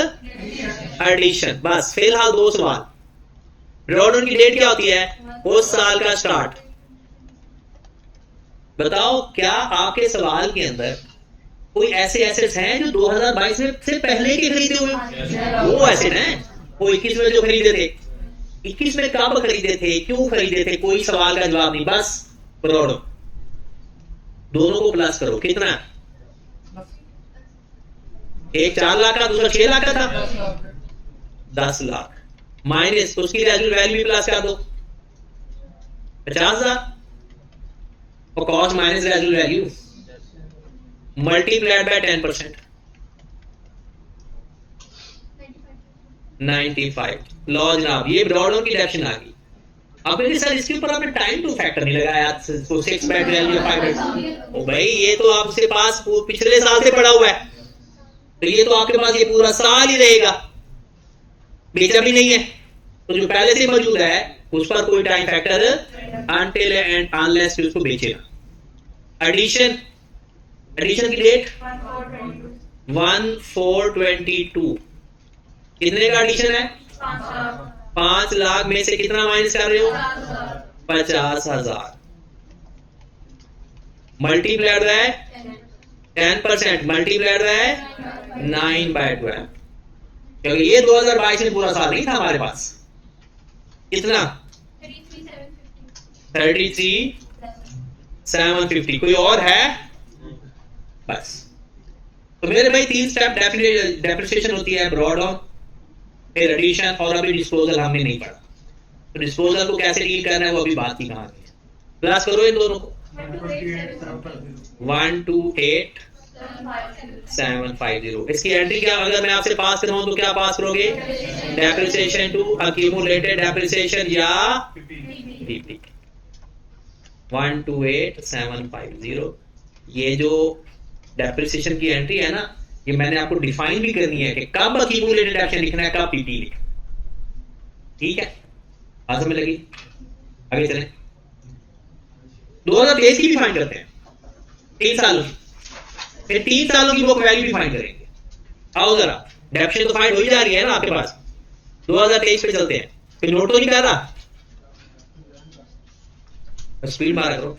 S1: एडिशन। बस फिलहाल 2 सवाल। ब्रॉड ऑन की डेट क्या होती है? उस साल का स्टार्ट। बताओ क्या आपके सवाल के अंदर कोई ऐसे एसेट्स हैं जो 2022 में से पहले के खरीदे हुए? वो एसेट हैं वो 21 में जो खरीदे थे। 21 में कब खरीदे थे, क्यों खरीदे थे, कोई सवाल का जवाब नहीं, बस ब्रॉड ऑन। दोनों को प्लस करो, कितना? एक 4 लाख का, दूसरा 6 लाख का था, 10 लाख माइनस उसकी वैल्यू भी प्लस कर दो 50,000। और cost minus residual value multiplied bye 10%, 95 law जनाब। ये ब्रॉडन की डेफिनेशन आ गई। अब मेरे सर इसके ऊपर आपने टाइम टू फैक्टर नहीं लगाया, तो 6 बाय 12 या 5 ओ भाई ये तो आपसे पास पिछले साल से पड़ा हुआ है, तो ये तो आपके पास ये पूरा साल ही रहेगा, बेचा भी नहीं है, तो जो पहले से मौजूद है उस पर कोई time factor until and unless उसको बेचेगा। एडिशन, एडिशन की डेट 1422, कितने का एडिशन है? 5 लाख में से कितना माइनस कर रहे हो? 50,000 मल्टीप्लाइड है 10%, मल्टीप्लाइड है 9 बाय 12, क्योंकि ये 2022 में पूरा साल नहीं था हमारे पास। कितना? 33,750। कोई और है? बस। तो मेरे भाई 3 स्टेप डेप्रिसिएशन होती है, ब्रॉड ऑन, फिर एडिशन और अभी डिस्पोजल हमने नहीं पढ़ा। तो डिस्पोजल को कैसे डील करना है वो अभी बात की कहानी है। क्लास करो इन दोनों को। 128,750। इसकी एंट्री क्या, अगर मैं आपसे पास कराऊं तो क्या पास करोगे? डेप्रिसिएशन टू अक्यूमुलेटेड डेप्रिसिएशन या पीपी। 128,750। ये जो डेप्रिसिएशन की एंट्री है ना, ये मैंने आपको डिफाइन भी करनी है कि कब अक्यूमुलेटेड डेप्रिसिएशन लिखना है, कब पीपी लिखना। ठीक है, बात समझ लगी? आगे चलें। 2023 की भी फाइंड करते हैं, 3 सालों की, फिर 3 सालों की बुक वैल्यू भी फाइंड करेंगे। आओ जरा, डेप्रिसिएशन तो फाइंड हो ही जा रही है ना आपके पास। 2023 पे चलते हैं, फिर नोट तो नहीं कर रहा, स्पीड मारा करो।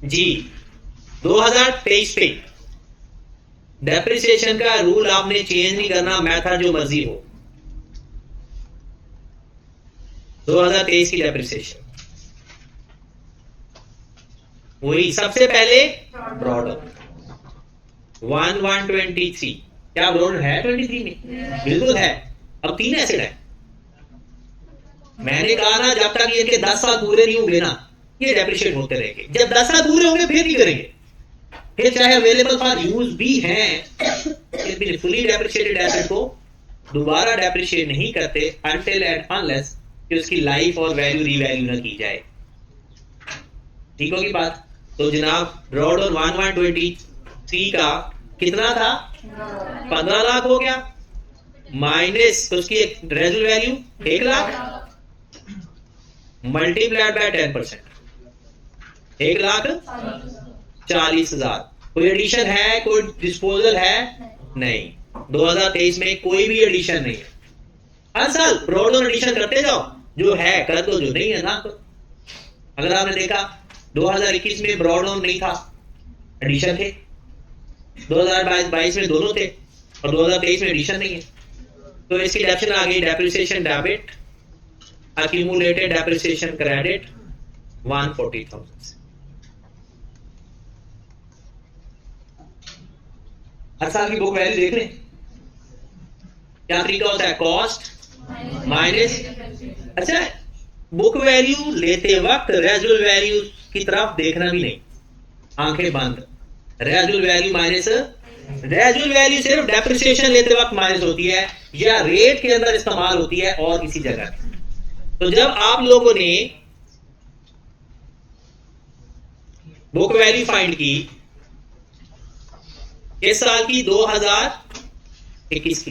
S1: जी 2023 पे डेप्रिसिएशन का रूल आपने चेंज नहीं करना, मेथड जो मर्जी हो। 2023 की डेप्रिसिएशन वही सबसे पहले ब्रॉडर 1123। क्या ब्रॉडर है 23 में? बिल्कुल है। अब 3 एसिड है। मैंने कहा ना, जब तक इनके 10 साल पूरे नहीं होंगे ना, ये डेप्रिशिएट होते रहेंगे। जब 10 साल पूरे होंगे फिर नहीं करेंगे, फिर चाहे अवेलेबल फॉर यूज भी हैं, फिर भी फुली डेप्रिशिएटेड एसेट को दोबारा डेप्रिशिएट नहीं करते अनटिल एंड अनलेस कि उसकी लाइफ और वैल्यू रीवैल्यू ना की जाए। ठीक होगी बात? तो जनाब ब्रॉडर 1123 का कितना था? 15 लाख हो गया, माइनस उसकी एक रेजुअल वैल्यू 1 लाख, मल्टीप्लाइड बाय 10%, 1,40,000। कोई एडिशन है, कोई डिस्पोजल है? नहीं। 2023 में कोई भी एडिशन नहीं है। हर साल ब्रॉडर एडिशन करते जाओ, जो है कर दो, जो नहीं है ना करो। अगर आपने देखा 2021 में ब्रॉडर नहीं था, एडिशन थे। 2022 में दोनों थे, और 2023 में एडिशन नहीं है। तो इसकी डेफिनेशन आ गई, depreciation debit, accumulated depreciation credit 140,000। हर साल की बुक वैल्यू देख लें। क्या तरीका होता है? Cost minus. अच्छा, बुक वैल्यू लेते वक्त रेजुअल वैल्यू की तरफ देखना भी नहीं, आंखें बंद। रेजुअल वैल्यू माइनस, रेजुअल वैल्यू सिर्फ डेप्रिसिएशन लेते वक्त माइनस होती है, या रेट के अंदर इस्तेमाल होती है और किसी जगह। तो जब आप लोगों ने बुक वैल्यू फाइंड की इस साल की 2021 की,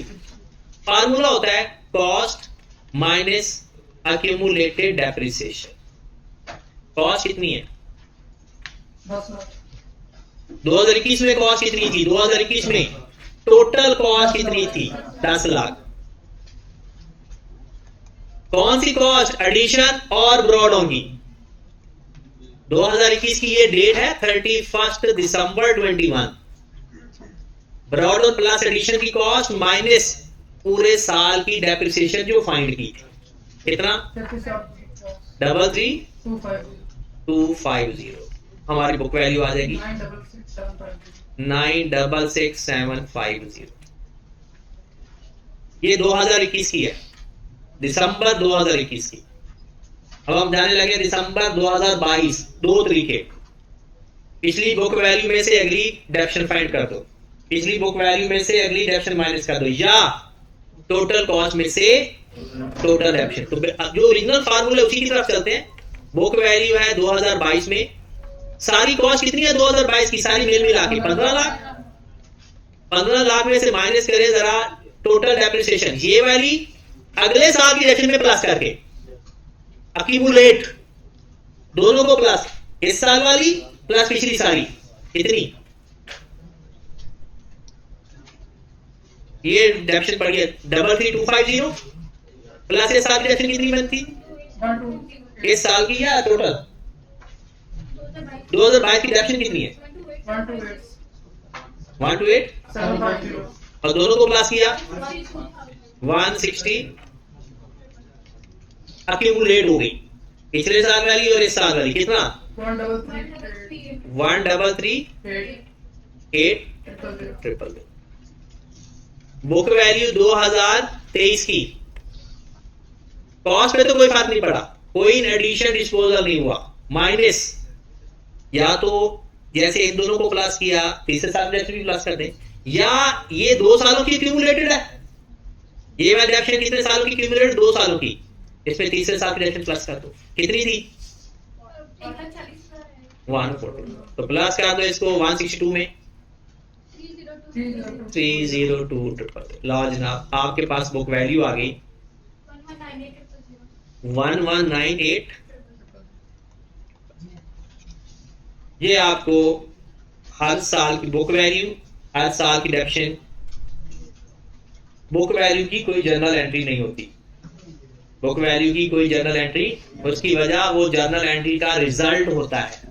S1: फार्मूला होता है cost minus accumulated depreciation. Cost कितनी है? 2021 में कॉस्ट कितनी थी? 2021 में टोटल कॉस्ट कितनी थी? 10 लाख। कौन सी कॉस्ट? एडिशन और ब्रॉड होंगी। 2021 की ये डेट है 31 दिसंबर 21। ब्रॉड और प्लस एडिशन की कॉस्ट माइनस पूरे साल की डेप्रिसिएशन जो फाइंड की थी, कितना? 33,250। हमारी बुक वैल्यू आ जाएगी 966,750। ये 2021 की है, दिसंबर 2021 की। अब हम जाने लगे दिसंबर 2022, 2 तरीके। पिछली बुक वैल्यू में से अगली डेप्शन फाइंड कर दो, पिछली बुक वैल्यू में से अगली डेप्शन माइनस कर दो, या टोटल कॉस्ट में से टोटल डेप्शन। तो जो ओरिजिनल फार्मूला उसी की तरफ चलते हैं। बुक वैल्यू है 2022 में, सारी कॉस्ट कितनी है 2022 की, सारी मेल मिला के 15 लाख। 15 लाख में से माइनस करें जरा टोटल डेप्रिसिएशन, ये वाली अगले साल की डेप्शन में प्लस करके अक्यूमुलेट दोनों को प्लस, इस साल वाली प्लस पिछली सारी, कितनी, ये डेप्शन पड़ गया 33250 प्लस इस साल की डेप्शन कितनी बनती, इस साल की या टोटल 2022 की डेप्शन कितनी है 128 और दोनों को प्लस किया 160 अक्यूमुलेट हो गई, पिछले साल वाली और इस साल वाली कितना 133,800। बुक वैल्यू 2023 की, कॉस्ट पे तो कोई फर्क नहीं पड़ा, कोई एडिशन डिस्पोजल नहीं हुआ, माइनस या तो जैसे इन दोनों को प्लस किया तीसरे साल में भी प्लस कर दें, या ये 2 सालों की क्यूमुलेटेड है, ये वाली डेप्शन कितने सालों की क्यूमुलेटेड 2 सालों की, इसमें तीसरे साल की डेप्शन प्लस कर दो, कितनी थी 140, तो प्लस कर दो इसको 162 में 302। लो जनाब आपके पास बुक वैल्यू आ गई 1198। ये आपको हर साल की बुक वैल्यू, हर साल की डेप्शन। बुक वैल्यू की कोई जर्नल एंट्री नहीं होती, बुक वैल्यू की कोई जर्नल एंट्री, उसकी वजह वो जर्नल एंट्री का रिजल्ट होता है,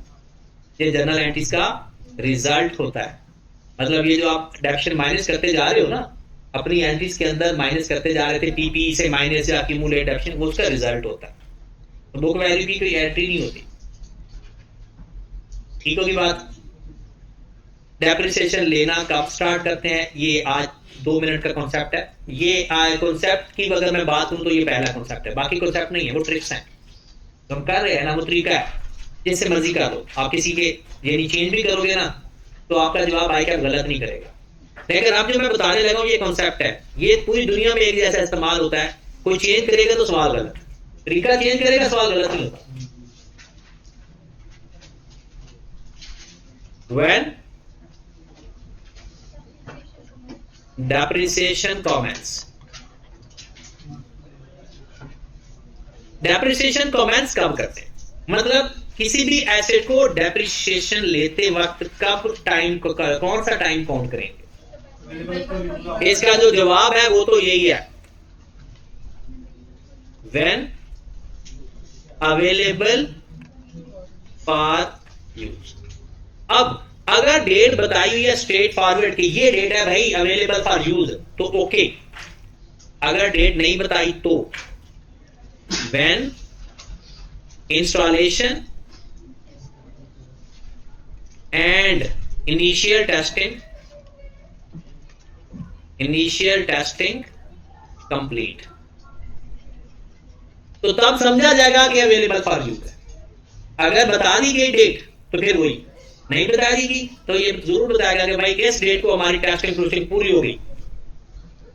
S1: ये जर्नल एंट्रीज का रिजल्ट होता है। मतलब ये जो आप डेप्शन माइनस करते जा रहे हो ना, अपनी एंट्रीज के अंदर माइनस करते जा रहे थे, पीपी से माइनस या अक्यूमुलेट डेप्शन, वो उसका रिजल्ट होता है। तो बुक वैल्यू की कोई एंट्री नहीं होती, ठीक होगी बात। डेप्रिसिएशन लेना कब स्टार्ट करते हैं, ये आज 2 मिनट का कॉन्सेप्ट है। ये कॉन्सेप्ट की अगर मैं बात करूं तो ये पहला कॉन्सेप्ट है, बाकी कॉन्सेप्ट नहीं है, वो ट्रिक्स हैं तो हम कर रहे हैं ना, वो तरीका है, जिससे मर्जी कर दो आप। किसी के यानी चेंज भी करोगे ना तो आपका जवाब आएगा, गलत नहीं करेगा। लेकिन अब जो मैं बताने लगा हूं ये कॉन्सेप्ट है, ये पूरी दुनिया में एक जैसा इस्तेमाल होता है। कोई चेंज करेगा तो सवाल गलत, तरीका चेंज करेगा सवाल गलत नहीं होता। When depreciation commence, depreciation commence कब करते हैं, मतलब किसी भी एसेट को डेप्रिसिएशन लेते वक्त कब टाइम को, कौन सा टाइम काउंट करेंगे। इसका जो जवाब है वो तो यही है, व्हेन अवेलेबल फॉर यूज। अब अगर डेट बताई हुई है स्ट्रेट फॉरवर्ड की, ये डेट है भाई अवेलेबल फॉर यूज, तो ओके। अगर डेट नहीं बताई तो when installation and initial testing complete, तो तब समझा जाएगा कि अवेलेबल फॉर यूज है। अगर बता दी गई डेट तो फिर वही, नहीं बता दी गई तो ये जरूर बताएगा कि भाई इस डेट को हमारी टेस्टिंग प्रोसेस पूरी हो गई,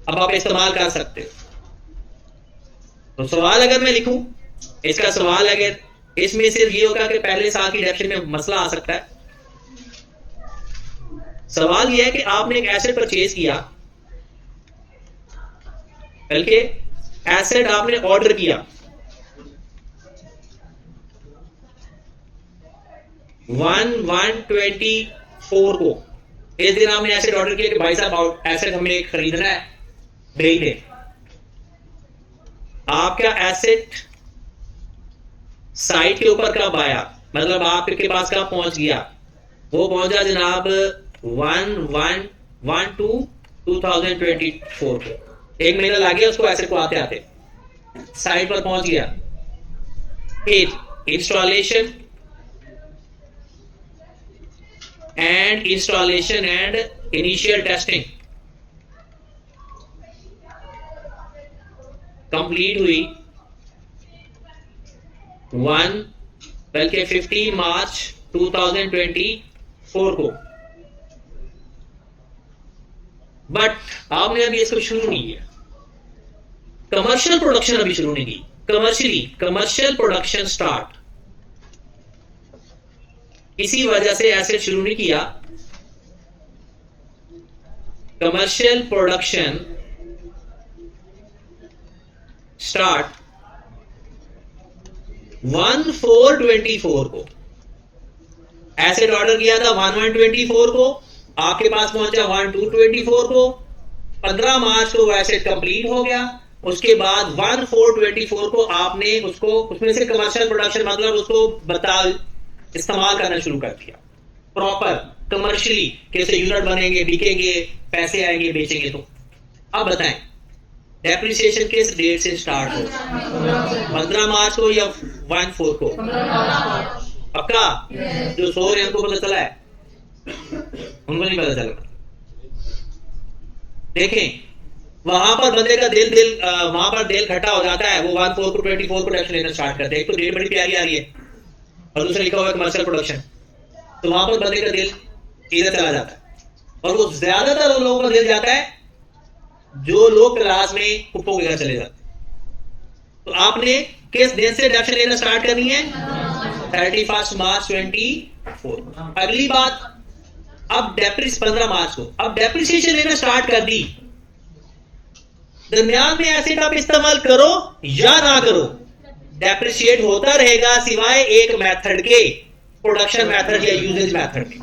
S1: अब आप इस्तेमाल कर सकते हो। तो सवाल अगर मैं लिखूं, इसका सवाल अगर इसमें सिर्फ ये होगा कि पहले साल की डेप्शन में मसला आ सकता है। सवाल यह है कि आपने एक एसेट परचेज किया, बल्कि एसेट आपने ऑर्डर किया 1/1/24 को, इस दिन आपने एसेट ऑर्डर किया कि भाई साहब एसेट हमें खरीदना है, भेज दे। आपका एसेट साइट के ऊपर कब आया, मतलब आपके पास कब पहुंच गया, वो पहुंचा जनाब 1/1/2/2024 को, 1 महीना लग गया उसको एसेट को आते आते, साइट पर पहुंच गया। फिर installation and initial testing, complete हुई 15 मार्च 2024 को, बट आपने अभी इसको शुरू नहीं किया, कमर्शियल प्रोडक्शन अभी शुरू नहीं की। कमर्शियल प्रोडक्शन स्टार्ट, इसी वजह से एसेट शुरू नहीं किया। कमर्शियल प्रोडक्शन स्टार्ट 1/4/24 को, एसेट ऑर्डर किया था 1/1/24 को, आपके पास पहुंचा 1/2/24 को, 15 मार्च को वो एसेट कंप्लीट हो गया। उसके बाद 1/4/24 को आपने उसको, उसमें से कमर्शियल प्रोडक्शन मतलब उसको इस्तेमाल करना शुरू कर दिया प्रॉपर कमर्शियली, कैसे यूनिट बनेंगे, बिकेंगे, पैसे आएंगे, बेचेंगे। तो अब बताएं डेप्रिसिएशन किस डेट से स्टार्ट हो, 15 मार्च को या 1/4 को? पक्का? जो सो रहे हैं उनको पता चला है, उनको नहीं पता चला। देखें वहां पर बंदे का दिल वहां पर दिल खट्टा हो जाता है, वो 1/4 को 24 को डेप्रिसिएशन लेना स्टार्ट करते हैं। एक तो डेट बड़ी प्यारी आ रही है और दूसरा लिखा हुआ है कमर्शियल प्रोडक्शन, तो वहां पर बंदे का दिल इधर चला जाता है। और वो ज्यादातर लोगों का दिल जाता है जो लोग क्लास में पुप्पो के घर चले जाते हैं। तो आपने किस दिन से डेप्रिसिएशन लेना स्टार्ट करनी है? 31 मार्च 24। अगली बात, अब 15 मार्च को अब डेप्रिसिएशन लेना स्टार्ट कर दी, दरमियान में एसेट आप इस्तेमाल करो या ना करो, डेप्रिशिएट होता रहेगा सिवाय एक मेथड के, प्रोडक्शन मेथड या यूजेज मेथड के।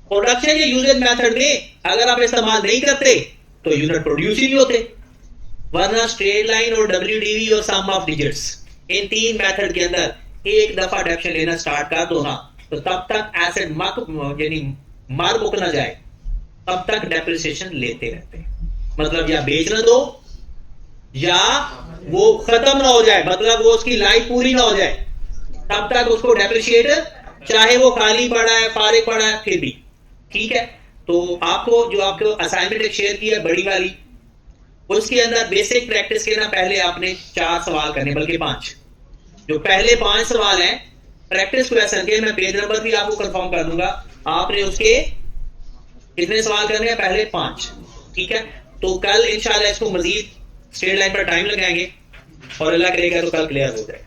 S1: प्रोडक्शन या यूजेज मेथड में अगर आप इस्तेमाल नहीं करते तो यूनिट प्रोड्यूस ही नहीं होते, वरना स्ट्रेट लाइन और WDV और सम ऑफ डिजिट्स, इन तीन मेथड के अंदर एक दफा डेप्रिसिएशन लेना स्टार्ट कर दो ना, तो तब तक एसेट मार मुक ना जाए, तब तक डेप्रिसिएशन लेते रहते हैं। मतलब या बेचना दो या वो खत्म ना हो जाए, मतलब वो उसकी लाइफ पूरी ना हो जाए, तब तक उसको डेप्रिशिएट, चाहे वो खाली पड़ा है, फारिग पड़ा है, फिर भी ठीक है। तो आपको जो आपको असाइनमेंट एक शेयर की है बड़ी वाली, उसके अंदर बेसिक प्रैक्टिस के ना पहले आपने 4 सवाल करने, बल्कि 5। जो पहले 5 सवाल हैं प्रैक्टिस क्वेश्चन के, मैं पेज नंबर भी आपको कंफर्म कर दूंगा, आपने उसके कितने सवाल करने हैं? पहले 5, ठीक है। तो कल इंशाल्लाह इसको मजीद स्ट्रेट लाइन पर टाइम लगाएंगे और अल्लाह करेगा तो कल क्लियर हो जाए।